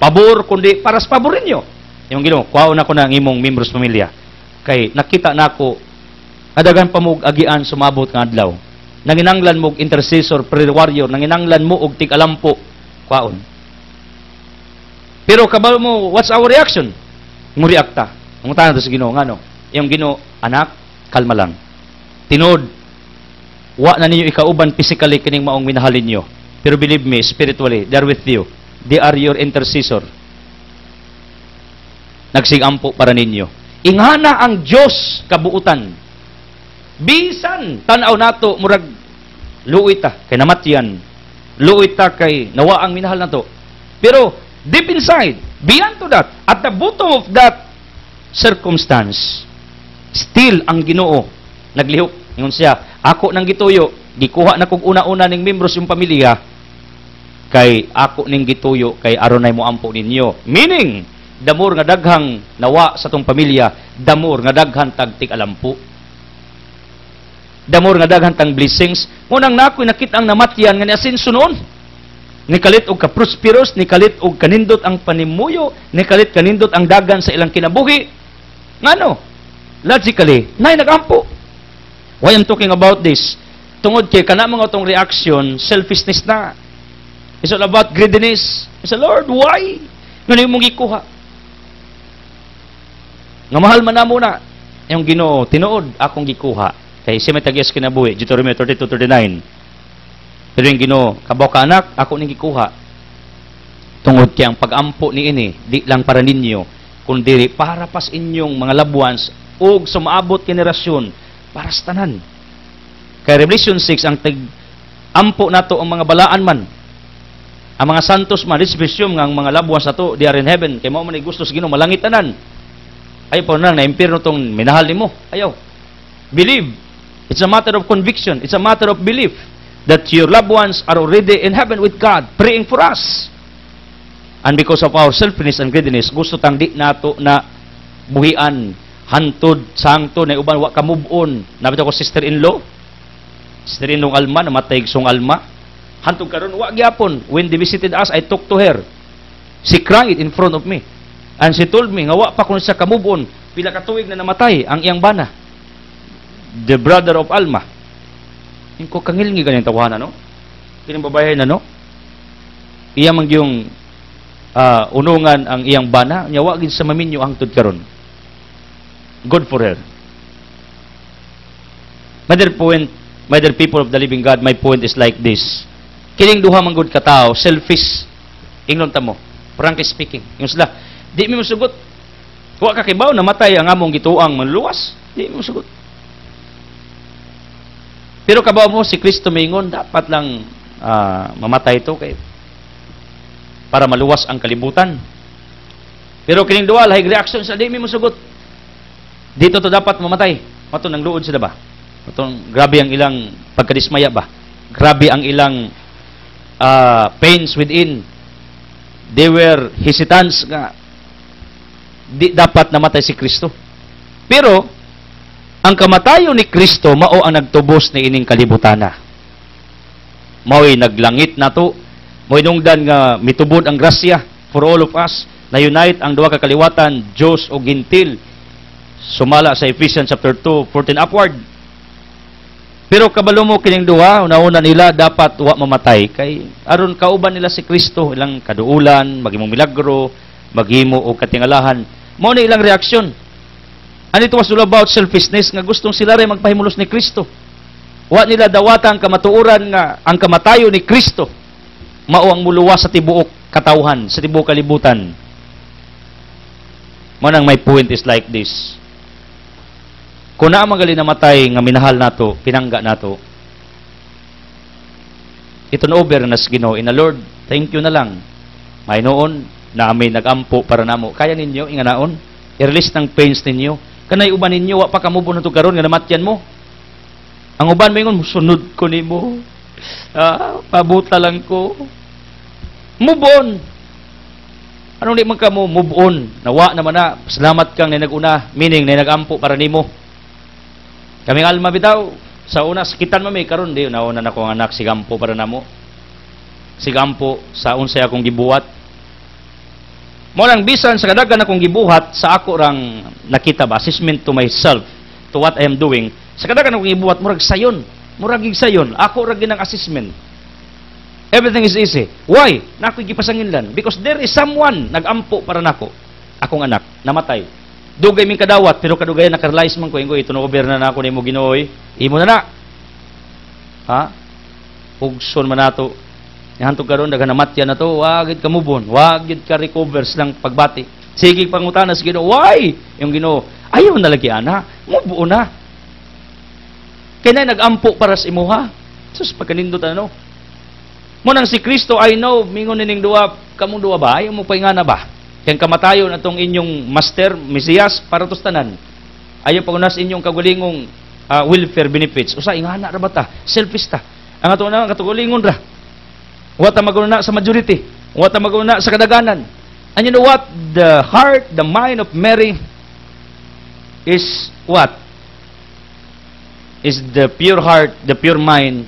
S1: pabor, kundi paras paborin nyo. Yung Ginoo, kuhaon ako na ang imong membros pamilya. Kay nakita na ako, adagan pa mo agian sumabot ng adlaw. Nanginanglan mo intercessor, prayer warrior, nanginanglan mo og tig-alampo, kuhaon. Pero kabalo mo, what's our reaction? Mo reacta. Ang tanan to sa Ginoo, ngano? Yung Ginoo, anak, kalma lang. Tinod, wa na ninyo ikauban physically kining maong minahalin nyo. Pero believe me, spiritually, they're with you. They are your intercessor. Nagsigampo para ninyo. Ingana ang Diyos kabuutan. Bisan, tanaw nato, murag, luoy ta, kay namatyan. Luoy ta kay nawa ang minahal na to. Pero, deep inside, beyond to that, at the bottom of that circumstance, still ang Ginoo naglihok. Ingon siya, ako nang gituyo, gikuha na kog una-una ning membros yung pamilya, kay ako ning gituyo, kay aron nay mo ampo ninyo. Meaning, damor nga daghang nawa sa tong pamilya, damor nga daghan tagtik alampo. Damor nga daghan tang blessings. Munang nakoy nakita ang namatyan nga ni asenso noon. Nikalit og ka-prosperous, nikalit og kanindot ang panimuyo, nikalit kanindot ang dagan sa ilang kinabuhi. Ngano? Logically, nay nagampo. Why I'm talking about this? Tungod kay kana mga tong reaction, selfishness na. It's all about greediness. It's a Lord, why? Ngano imong gikuha? Nga mahal man namo na yung Ginoo, tinuod akong gikuha. Kay siya may tagyas kinabuhi, Deuteronomy 32:39. Pero yung Ginoo, kabaw ka anak, ako ning gikuha. Tungod kay ang pag-ampo ni ini, di lang para ninyo, kundi para pas inyong mga loved ones ug sa maabot generasyon para sa tanan. Kay Revelation 6 ang ampo nato ang mga balaan man. Ang mga santos man, this presume nga ang mga loved ones nato, they are in heaven. Kay mao man gusto sa Ginoo malangit tanan. Ay po na impierno tong minahal nimo. Ayaw. Believe. It's a matter of conviction. It's a matter of belief that your loved ones are already in heaven with God, praying for us. And because of our selfishness and greediness, gusto tang di nato na buhian, hantod, sangto, na uban, wa ka move on. Nabito ko sister-in-law, sister-in-law Alma, namatay song Alma. Hantod karon wa gyapon. When they visited us, I talked to her. She cried in front of me. And she told me, nga wa pa kung siya ka move on, pila ka tuig na namatay ang iyang bana. The brother of Alma. Yung ko kangilngi ganyan tawanan, no? Kining babae na, no? Iya man yung unungan ang iyang bana, nya wa gid sa maminyo hangtod karon. Good for her. My dear people of the living God, my point is like this. Kining duha man gud ka tawo, selfish. Ingnon ta mo. Frankly speaking, yung sila, di mi mosugot. Wa ka kibaw namatay ang among gituang manluwas. Di mi mosugot. Pero kabaw mo si Kristo maingon dapat lang mamatay ito kay para maluwas ang kalibutan. Pero kining duha lahi reaction sa di mi mosugot. Dito to dapat mamatay. Mato nang luod sila ba? Matong grabe ang ilang pagkadismaya ba? Grabe ang ilang pains within. They were hesitants nga di dapat namatay si Kristo. Pero ang kamatayon ni Kristo mao ang nagtubos ni ining kalibutana. Mao'y naglangit nato, mao'y nungdan nga mitubod ang grasya for all of us, na unite ang duha ka kaliwatan, Dios o Gentil. Sumala sa Ephesians chapter 2, 14 upward. Pero kabalo mo kining duha, una-una nila dapat wa mamatay kay aron kauban nila si Kristo, ilang kaduulan, maghimo milagro, maghimo og katingalahan. Mao ni ilang reaksyon. And it was all about selfishness nga gustong sila rin magpahimulos ni Kristo. Wa nila dawatan kamatuoran nga ang kamatayo ni Kristo mao ang muluwas sa tibuok katawhan, sa tibuok kalibutan. Mo nang my point is like this. Kung na magali namatay nga minahal nato, pinangga nato, ito na over na sa Ginoo. In the Lord, thank you na lang. May noon na amin nagampo para namo. Kaya ninyo, inganaon, i-release ng pains ninyo. Kanay uban ninyo, wa pa kamubo na ito karon nga namatyan mo. Ang uban mo yun, sunod ko ni mo. Pabuta lang ko. Move on. Anong di man ka mo, move on. Nawa naman na, salamat kang na nag-una, meaning na nagampo para nimo. Kaming Alma bitaw, sa una, sakitan mami, karon di, nauna na akong anak, sigampo para namo. Sigampo, sa unsay akong gibuhat. Mo lang bisan sa kadagan akong gibuhat sa ako rang nakita ba assessment to myself to what I am doing. Sa kadagan akong gibuhat murag sayon, murag sayon. Ako ra ginang assessment. Everything is easy. Why? Nako gipasanginlan because there is someone nagampo para nako. Akong anak namatay. Dugay min kadawat pero kadugay naka-realize man ko ingo ito no over na nako nimo Ginoo. Imo na na. Ha? Pugson man nato. Hantog karon daghang namatyan na to, wagid ka mubon, wagid ka recovers lang pagbati. Sige pangutana sa Ginoo, why? Yung Ginoo, ayaw na lagi ana, mubuo na. Kaya nagampo para sa imuha. Sus pagkanindot ano? Mo nang si Kristo, I know, mingon ning duwa, kamong duwa ba? Ayaw mo paingana ba? Kaya kamatayon atong inyong master, Mesiyas, para tos tanan. Ayaw pagunas inyong kagulingong welfare benefits. Usa ingana ra ba ta? Selfish ta. Ang ato na katugulingon ra. Wa ta maguna sa majority. Wa ta maguna sa kadaganan. And you know what? The heart, the mind of Mary is what? Is the pure heart, the pure mind,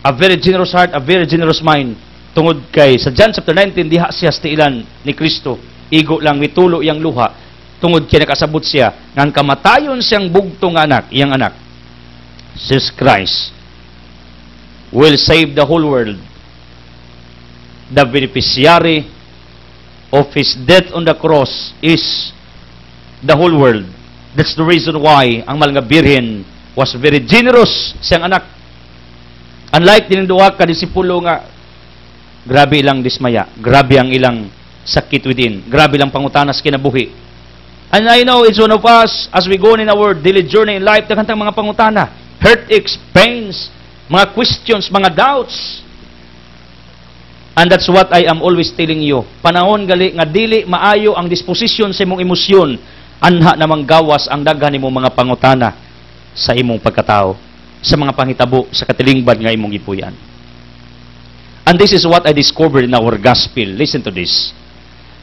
S1: a very generous heart, a very generous mind. Tungod kay sa John chapter 19, diha siya stiilan ni Kristo. Igo lang mitulo iyang luha. Tungod kay nakasabot siya ngang kamatayon siyang bugtong anak, iyang anak. Jesus Christ will save the whole world. The beneficiary of His death on the cross is the whole world. That's the reason why ang mahal nga Birhen was very generous siyang anak. Unlike din duha ka disipulo nga grabe ilang dismaya, grabe ang ilang sakit within, grabe lang pangutanas kinabuhi. And I know each one of us, as we go in our daily journey in life, daghang mga pangutana, heartaches, pains, mga questions, mga doubts. And that's what I am always telling you. Panahon gali nga dili maayo ang disposition sa imong emosyon, anha namang gawas ang daghan imong mga pangutana sa imong pagkatao, sa mga panghitabo, sa katilingban nga imong gipuy-an. And this is what I discovered in our gospel. Listen to this.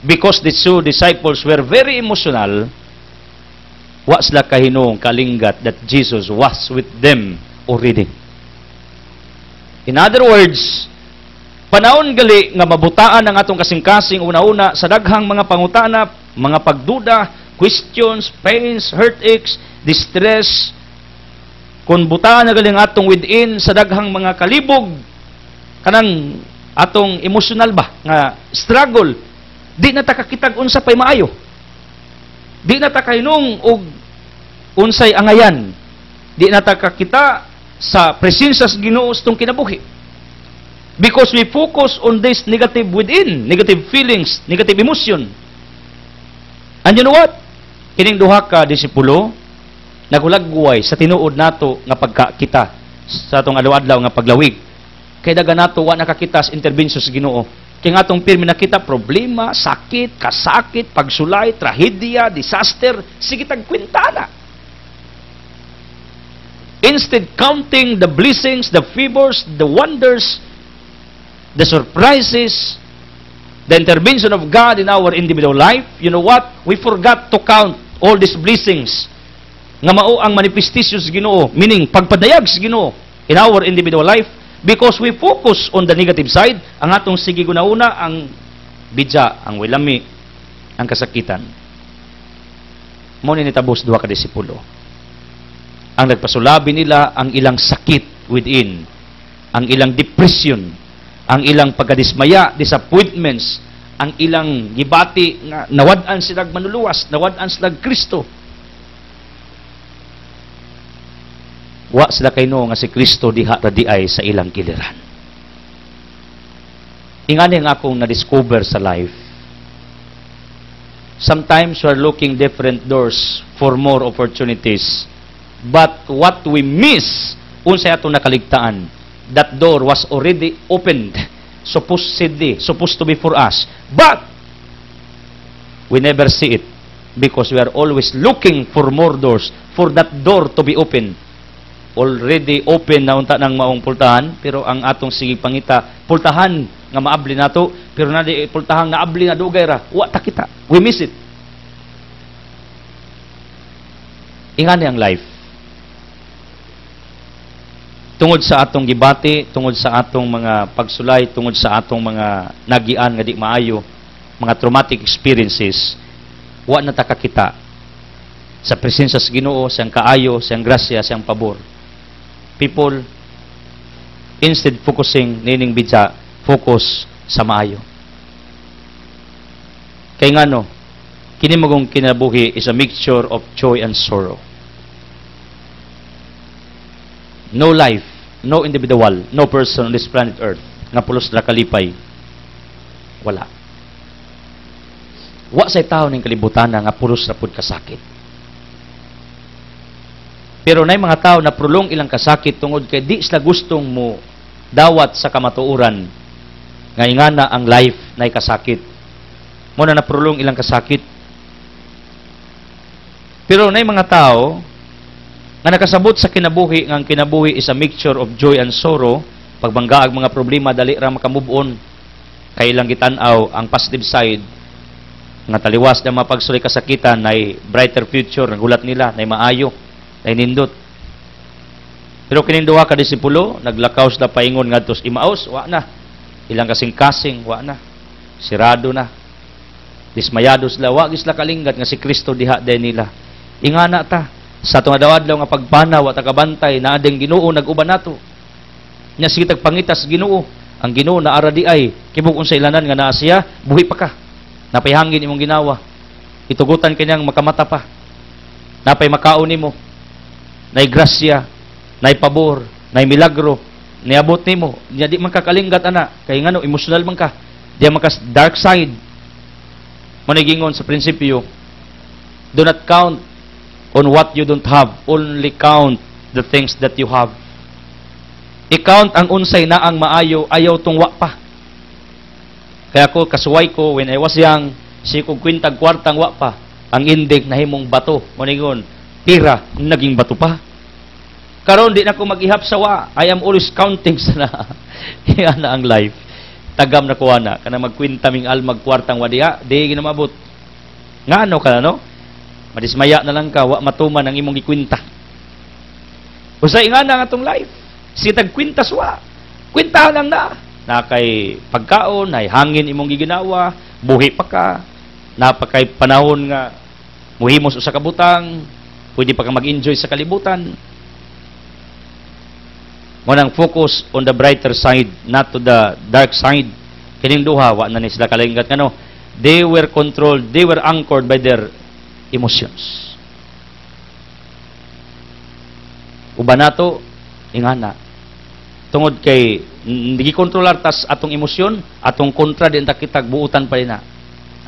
S1: Because the two disciples were very emotional, wa sila kahinong kalinggat that Jesus was with them already. In other words, panahon gali nga mabutaan ang atong kasing-kasing una-una sa daghang mga pangutana, mga pagduda, questions, pains, heartaches, distress, kung butaan na gali ang atong within sa daghang mga kalibog, kanang atong emotional ba nga struggle, di na ta kakitag unsa pay maayo, di na ta kahinung og unsay angayan, di na ta kakita sa presensya sa Ginoo tong kinabuhi, because we focus on this negative within, negative feelings, negative emotion. And you know what? Kining duha ka disipulo nagulagway sa tinuod nato nga pagkakita sa atong adlaw-adlaw nga paglawig. Kay daga nato wa nakakita sa intervention sa Ginoo. Kay nga atong pirmi nakita problema, sakit, kasakit, pagsulay, trahedya, disaster, sige tagkwintana. Instead counting the blessings, the favors, the wonders, the surprises, the intervention of God in our individual life, you know what? We forgot to count all these blessings nga mao ang manifestation sa Ginoo, meaning pagpadayag sa Ginoo in our individual life. Because we focus on the negative side, ang atong sige guna-una, ang bidya, ang wilami, ang kasakitan. Mo ni nitabos duha ka disipulo. Ang nagpasulabi nila ang ilang sakit within, ang ilang depression, ang ilang pagkadismaya, disappointments, ang ilang gibati nga nawad-an silang manuluwas, nawad-an silang Kristo. Wa sila kayno nga si Kristo diha radiay sa ilang giliran. Ingani nga akong na-discover sa life. Sometimes we are looking different doors for more opportunities. But what we miss, unsay atong nakaligtaan, that door was already opened, supposed to be for us. But we never see it because we are always looking for more doors, for that door to be open. Already open na unta ng maong pultahan, pero ang atong sige pangita, pultahan nga maabli nato, pero na di pultahan nga abli na dugay ra, wa ta kita. We miss it. Ingani ang life. Tungod sa atong gibati, tungod sa atong mga pagsulay, tungod sa atong mga nagian nga di maayo, mga traumatic experiences, wa na ta kakita sa presensya sa Ginoo, siyang kaayo, siyang grasya, siyang pabor. People, instead focusing nining bidya, focus sa maayo. Kay ngano, kini magong kinabuhi is a mixture of joy and sorrow. No life, no individual, no person on this planet Earth nga pulos ra kalipay. Wala. Wa say tao ning kalibutan nga pulos ra pud kasakit. Pero nay mga tao na prolong ilang kasakit tungod kay di sila gustong mo dawat sa kamatuoran nga ingana ang life nay kasakit. Mo na prolong ilang kasakit. Pero nay mga tao nga nakasabot sa kinabuhi, nga ang kinabuhi is a mixture of joy and sorrow. Pagbangga ang mga problema, dali ra makamove on. Kailang gitan-aw ang positive side, nga taliwas na mapagsuloy kasakitan, na brighter future, nagulat nila, na maayo, na nindot. Pero kininduha ka disipulo, naglakaw sila paingon nga tos imaos, wa na. Ilang kasing-kasing, wa na. Sirado na. Dismayado sila, wa gisla kalinggat nga si Kristo diha din nila. Ingana ta, sa itong adawad nga pagpanaw at agabantay, na ading Ginoo nag-uban nato. Nya sige tagpangitas Ginoo, ang Ginoo na ara di ay kibukon sa ilanan nga naa siya, buhi pa ka. Napay hangin imong ginawa. Itugutan kanyang makamata pa. Napay makaon nimo. Nay grasya, nay pabor, nay milagro, niabot nimo. Nya di man ka kalinggat ana, kay ngano emotional man ka. Di man ka dark side. Manigingon sa prinsipyo, do not count on what you don't have, only count the things that you have. I-count ang unsay na ang maayo, ayaw tong wa pa. Kaya ako, kasuway ko, when I was young, si kong kwintag kwartang wa pa, ang indig na himong bato. Manigon, pira, naging bato pa. Karon di na ko mag-ihap sa wa. I am always counting sa na. Yan na ang life. Tagam na kuha na. Kana magkwinta ming almag kwartang wadiha, di ginamabot. Nga ano ka, no? Madismaya na lang ka, wa matuman ang imong ikwinta. Usay nga na nga itong life. Si tagkwintas wa. Kwintahan lang na. Na kay pagkaon, na hangin imong giginawa, buhi pa ka, napakay panahon nga muhimos sa kabutang, pwede pa ka mag-enjoy sa kalibutan. Munang focus on the brighter side, not to the dark side. Kining duha, wa na ni sila kalinggat kano. They were controlled, they were anchored by their emotions. Uban nato, ingana. Tungod kay hindi kontrolar tas atong emosyon, atong kontra din ta kitag buutan pa rin na.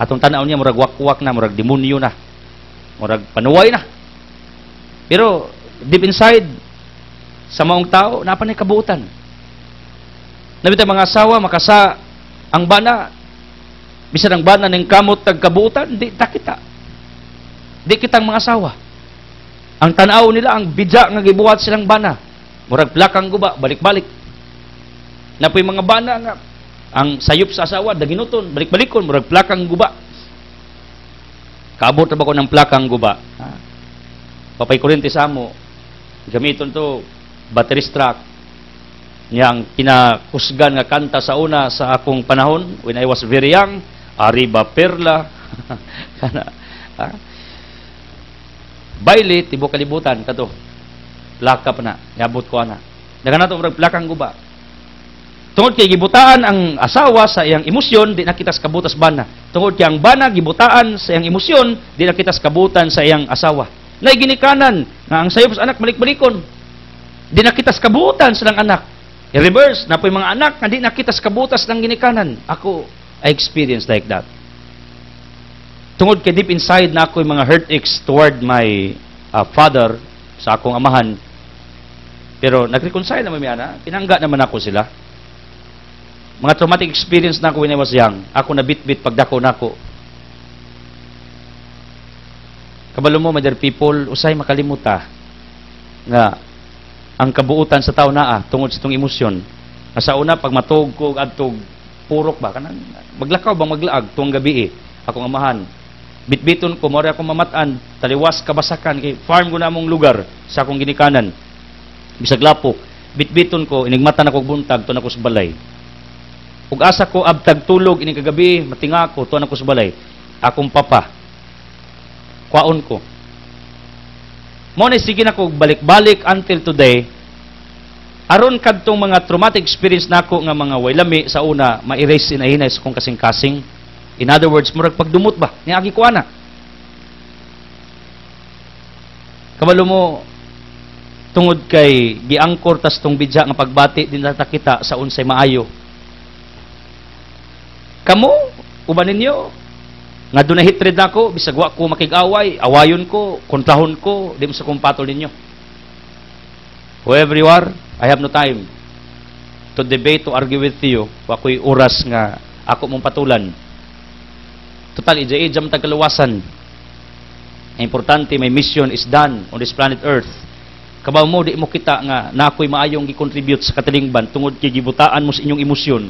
S1: Atong tanaw niya murag wakwak na, murag demonyo na, murag panuway na. Pero deep inside sa maong tao, napanay kabuutan. Nabita mga asawa makasa ang bana, bisan ang bana ning kamot tag kabuutan, di ta kita. Di kitang mga asawa. Ang tanaw nila ang bidya nga gibuhat silang bana. Murag plakang guba, balik-balik. Napoy mga bana nga, ang sayop sa asawa, daginuton, balik-balikon, murag plakang guba. Kaabot na ba ko ng plakang guba? Ha? Papay kurinti sa mo, gamiton to, battery struck. Yang kinakusgan nga kanta sa una sa akong panahon, when I was very young, Arriba Perla. Ha? Baile, tibo kalibutan, kato. Plaka pa na, yabot ko na. Daga nato murag plakang guba. Tungod kay gibutaan ang asawa sa iyang emosyon, di nakitas kabutas bana. Tungod kay ang bana gibutaan sa iyang emosyon, di nakitas kabutan sa iyang asawa. Nay ginikanan nga ang sayop sa anak balik-balikon. Di nakitas kabutan sa lang anak. I-reverse na po yung mga anak nga di nakitas kabutas ng ginikanan. Ako, I experienced like that. Tungod kay deep inside na ako yung mga heartaches toward my father, sa akong amahan. Pero nag-reconcile naman yan, pinangga naman ako sila. Mga traumatic experience na ako when I was young. Ako na bit-bit pagdako na ako. Kabalo mo, my dear people, usay makalimuta nga ang kabuutan sa tao naa tungod sa itong emosyon. Sa una, pag matog ko adtog purok ba, kanan, maglakaw bang maglaag tuwang gabi akong amahan. Bitbiton ko, mora akong mamatan, taliwas kabasakan, kay farm ko na mong lugar sa akong ginikanan. Bisag lapo, bitbiton ko, inigmatan ako buntag, tuwan ako sa balay. Ug asa ko, abtag tulog, ining kagabi, matinga ko, tuwan ako sa balay. Akong papa, kwaon ko. Muna sige na ko, balik-balik until today, aron kadtong mga traumatic experience nako nga mga waylami sa una, ma-erase inahinay sa kong kasing-kasing. In other words, murag pagdumot ba? Niagi ko ana. Kabalo mo, tungod kay giangkor tas tong bidya nga pagbati din nata kita sa unsay maayo. Kamo, uban ninyo, nga doon na hatred ako, bisag wa ko makig-away, awayon ko, kontrahon ko, di mo sa kumpatol ninyo. Whoever you are, I have no time to debate, to argue with you. Wa ko'y oras nga ako mong patulan. Total, ija-ijam tagkaluwasan. Ang importante, my mission is done on this planet Earth. Kabaw mo, di mo kita nga na ako'y maayong gi-contribute sa katalingban tungod kay gibutaan mo sa inyong emosyon.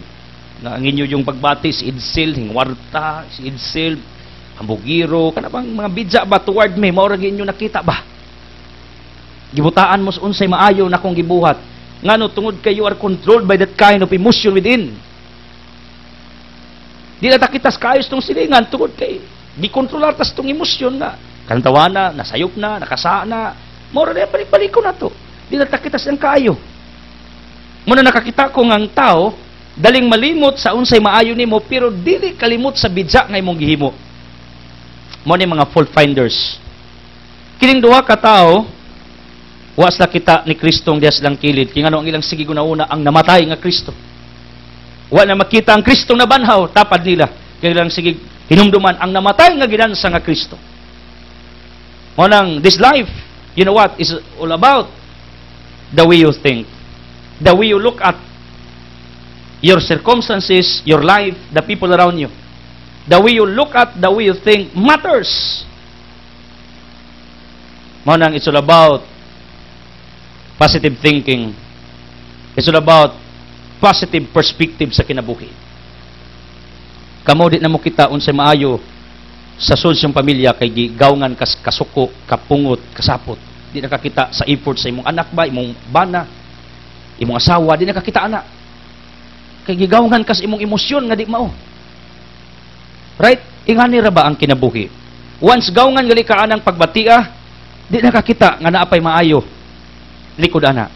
S1: Nga ang inyo yung pagbati, si Edsel, hingwarta, si Edsel, hambugiro, kana bang mga bidya ba toward me, maura inyo nakita ba? Gibutaan mo sa unsay maayo na kong gibuhat. Ngano tungod kay you are controlled by that kind of emotion within. Di na takitas kaayos tong silingan tungod kay gikontrolar tas tong emosyon nga. Kantawana, nasayop na, nakasa na. Maura na balik-balik ko na to. Di na takitas ang kaayo. Muna nakakita ko nga ang tao daling malimot sa unsay maayo nimo pero dili kalimot sa bidya nga imong gihimo. Mo ni mga fault finders. Kining duha ka tao was na kita ni Kristo ang dias lang kilid. Kaya ang ilang sige una ang namatay nga Kristo. Wa na makita ang Kristo na banhaw, tapad nila. Kaya ilang sige hinumduman ang namatay nga ginansa nga Kristo. Mo nang this life, you know what, is all about the way you think. The way you look at your circumstances, your life, the people around you. The way you look at, the way you think matters. Mo nang it's all about positive thinking. It's all about positive perspective sa kinabuhi. Kamo di na mo kita unsay maayo sa sunsong pamilya kay gigawngan kas kasuko, kapungot, kasapot. Di nakakita sa effort sa imong anak ba, imong bana, imong asawa, di nakakita anak. Kay gigawngan kas imong emosyon nga di mao. Right? Ingani ra ba ang kinabuhi? Once gawngan gali ka anang pagbatia, di nakakita nga naapay maayo likod ana.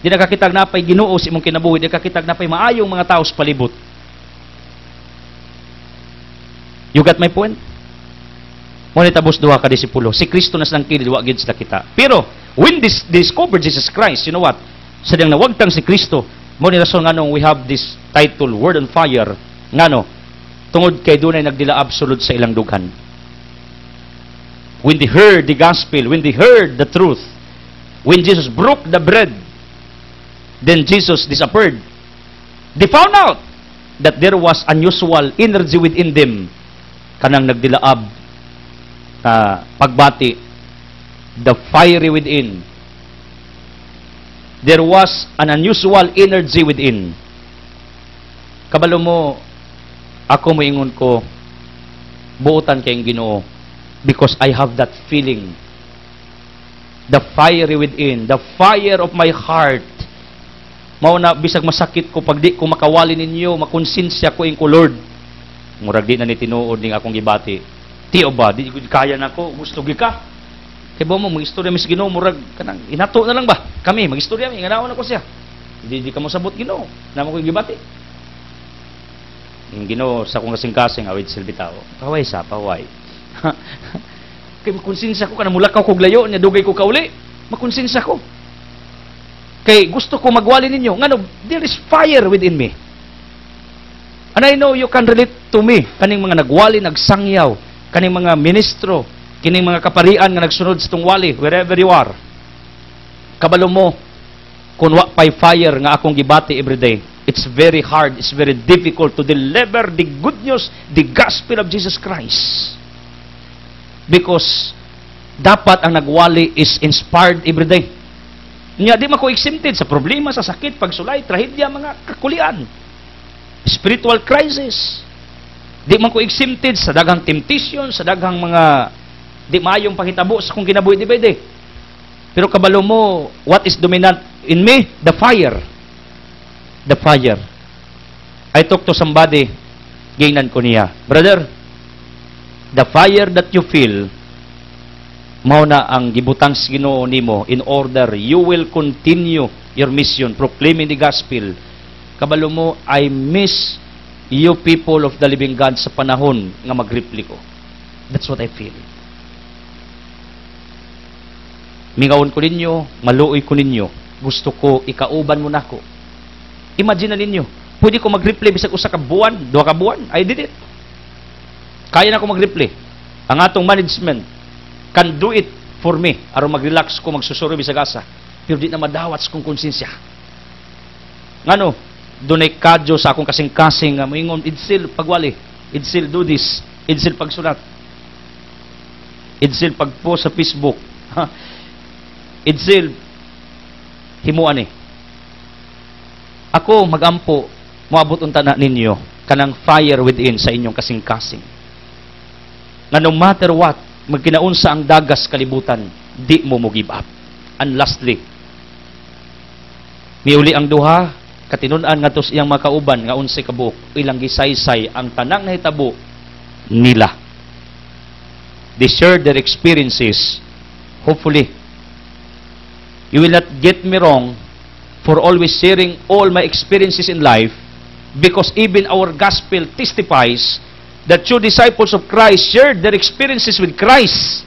S1: Di nakakita na pay Ginoo sa imong kinabuhi, di nakakita na pay maayong mga tao sa palibot. You got my point? Mo ni tabos duha ka disipulo. Si Kristo nas nang kilid wa gid sila kita. Pero when discover Jesus Christ, you know what? Sadang nawagtang si Kristo, mo ni rason nganong we have this title Word on Fire, ngano tungod kay dunay nagdila absolute sa ilang dughan. When they heard the gospel, when they heard the truth, when Jesus broke the bread, then Jesus disappeared. They found out that there was unusual energy within them. Kanang nagdilaab pagbati, the fiery within. There was an unusual energy within. Kabalo mo, ako moingon ko, buotan kayong Ginoo because I have that feeling. The fiery within, the fire of my heart. Mao na bisag masakit ko pag di ko makawali ninyo, makonsensya ko ing Lord. Murag di na ni tinuod ning akong gibati. Tiyo ba, di ko kaya nako, gusto gi ka. Kay mo magistorya mi sa Ginoo, murag kanang inato na lang ba? Kami magistorya mi, nganaon ako siya. Di ka mo sabot Ginoo, namo ko gibati. Yung Ginoo sa kong kasing-kasing awid silbitaw. Paway sa paway. Kay makonsensya ko kanang mulakaw kog layo nya dugay ko kauli. Makonsensya ko. Kay gusto ko magwali ninyo. Ngano, there is fire within me. And I know you can relate to me. Kaning mga nagwali, nagsangyaw. Kaning mga ministro. Kining mga kaparian nga nagsunod sa tong wali. Wherever you are. Kabalo mo, kung wa pay fire nga akong gibati everyday, it's very hard, it's very difficult to deliver the good news, the gospel of Jesus Christ. Because dapat ang nagwali is inspired every day. Nya di man ko exempted sa problema, sa sakit, pagsulay, trahedya, mga kakulian, spiritual crisis. Di man ko exempted sa daghang temptation, sa daghang mga di maayong panghitabo sa kung kinabuhi di ba di. Pero kabalo mo, what is dominant in me? The fire. The fire. I talk to somebody, gingnan ko niya, brother, the fire that you feel, mao na ang gibutang sa Ginoo nimo in order you will continue your mission, proclaiming the gospel. Kabalo mo, I miss you people of the living God sa panahon nga magrepliko. That's what I feel. Mingawon ko ninyo, maluoy ko ninyo, gusto ko ikauban mo nako. Imagine na ninyo, pwede ko mag-replay bisag usa ka buwan, duha ka buwan, I did it. Kaya na ko mag-replay. Ang atong management can do it for me. Aron mag-relax ko, magsusuro bisag asa. Pero di na madawat kong konsensya. Ngano, dunay kadyo sa akong kasing-kasing nga moingon, Edsel pagwali, Edsel do this, Edsel pagsulat, Edsel pagpost sa Facebook, Edsel himuan ni. Ako magampo moabot unta na ninyo kanang fire within sa inyong kasing-kasing. Nga no matter what, magkinaunsa ang dagas kalibutan, di mo give up. And lastly, miuli ang duha, katinunan nga tos iyang makauban nga unsay kabuok, ilang gisaysay ang tanang nahitabo nila. They share their experiences. Hopefully, you will not get me wrong for always sharing all my experiences in life, because even our gospel testifies that true disciples of Christ shared their experiences with Christ.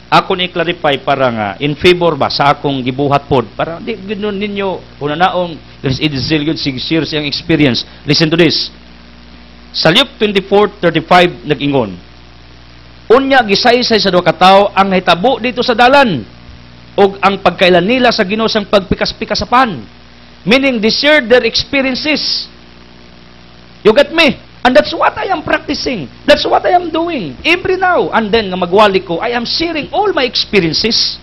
S1: Ako ni clarify para nga in favor ba sa akong gibuhat pod para di ganoon ninyo hunanaong it is share siyang experience. Listen to this. Sa Luke 24:35 nag-ingon, unya gisaysay sa duha ka tawo ang nahitabo dito sa dalan ug ang pagkailan nila sa Ginoo sang pagpikas-pikasapan. Meaning they shared their experiences. You get me? And that's what I am practicing. That's what I am doing. Every now and then nga magwali ko, I am sharing all my experiences.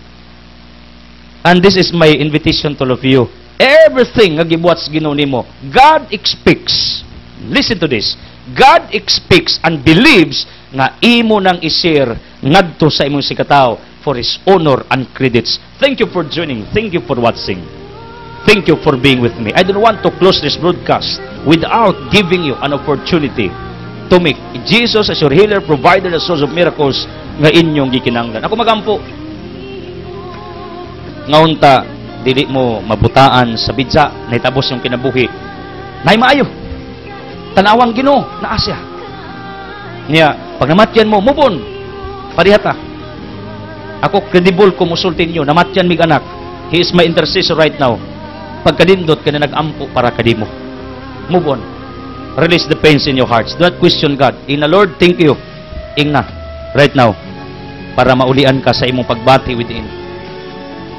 S1: And this is my invitation to all of you. Everything nga gibuhat sa Ginoo nimo, God expects. Listen to this. God expects and believes nga imo nang i-share ngadto sa imong sikataw for His honor and credits. Thank you for joining. Thank you for watching. Thank you for being with me. I don't want to close this broadcast without giving you an opportunity to make Jesus as your healer, provider, the source of miracles nga inyong gikinanglan. Ako magampo. Ngaunta, dili mo mabutaan sa bidya, nahitabos yung kinabuhi. Nay maayo. Tanawang Ginoo na Asya. Niya, pag namatyan mo, move on. Parihata. Ako credible ko musultin nyo, namatyan mig anak. He is my intercessor right now. Pagkadindot ka na nag-ampo para kadimo. Move on. Release the pains in your hearts. Do not question God. In the Lord, thank you. Ingna. Right now. Para maulian ka sa imong pagbati within.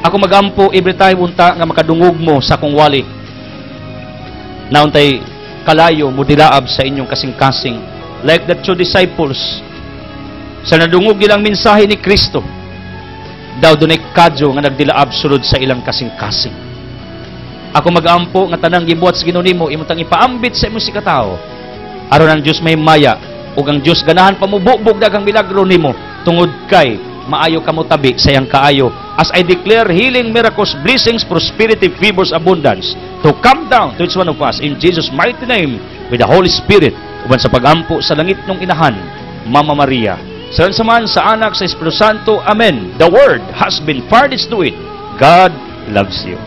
S1: Ako magampo every time unta nga makadungog mo sa akong wali. Nauntay kalayo mo dilaab sa inyong kasing-kasing. Like the two disciples. Sa nadungog ilang mensahe ni Kristo. Daw dunay kadyo nga nagdilaab sulod sa ilang kasing-kasing. Ako magampo nga tanang gibuhat sa Ginoo nimo, imong tang ipaambit sa imong sikataw. Aron ang Dios may maya ug ang Dios ganahan pamubukbog daghang milagro nimo tungod kay maayo kamo tabi sa iyang kaayo. As I declare healing, miracles, blessings, prosperity, favors, abundance to come down to each one of us in Jesus' mighty name with the Holy Spirit uban sa pagampo sa langit nung inahan, Mama Maria. Samahan sa anak sa Espiritu Santo. Amen. The word has been furnished to it. God loves you.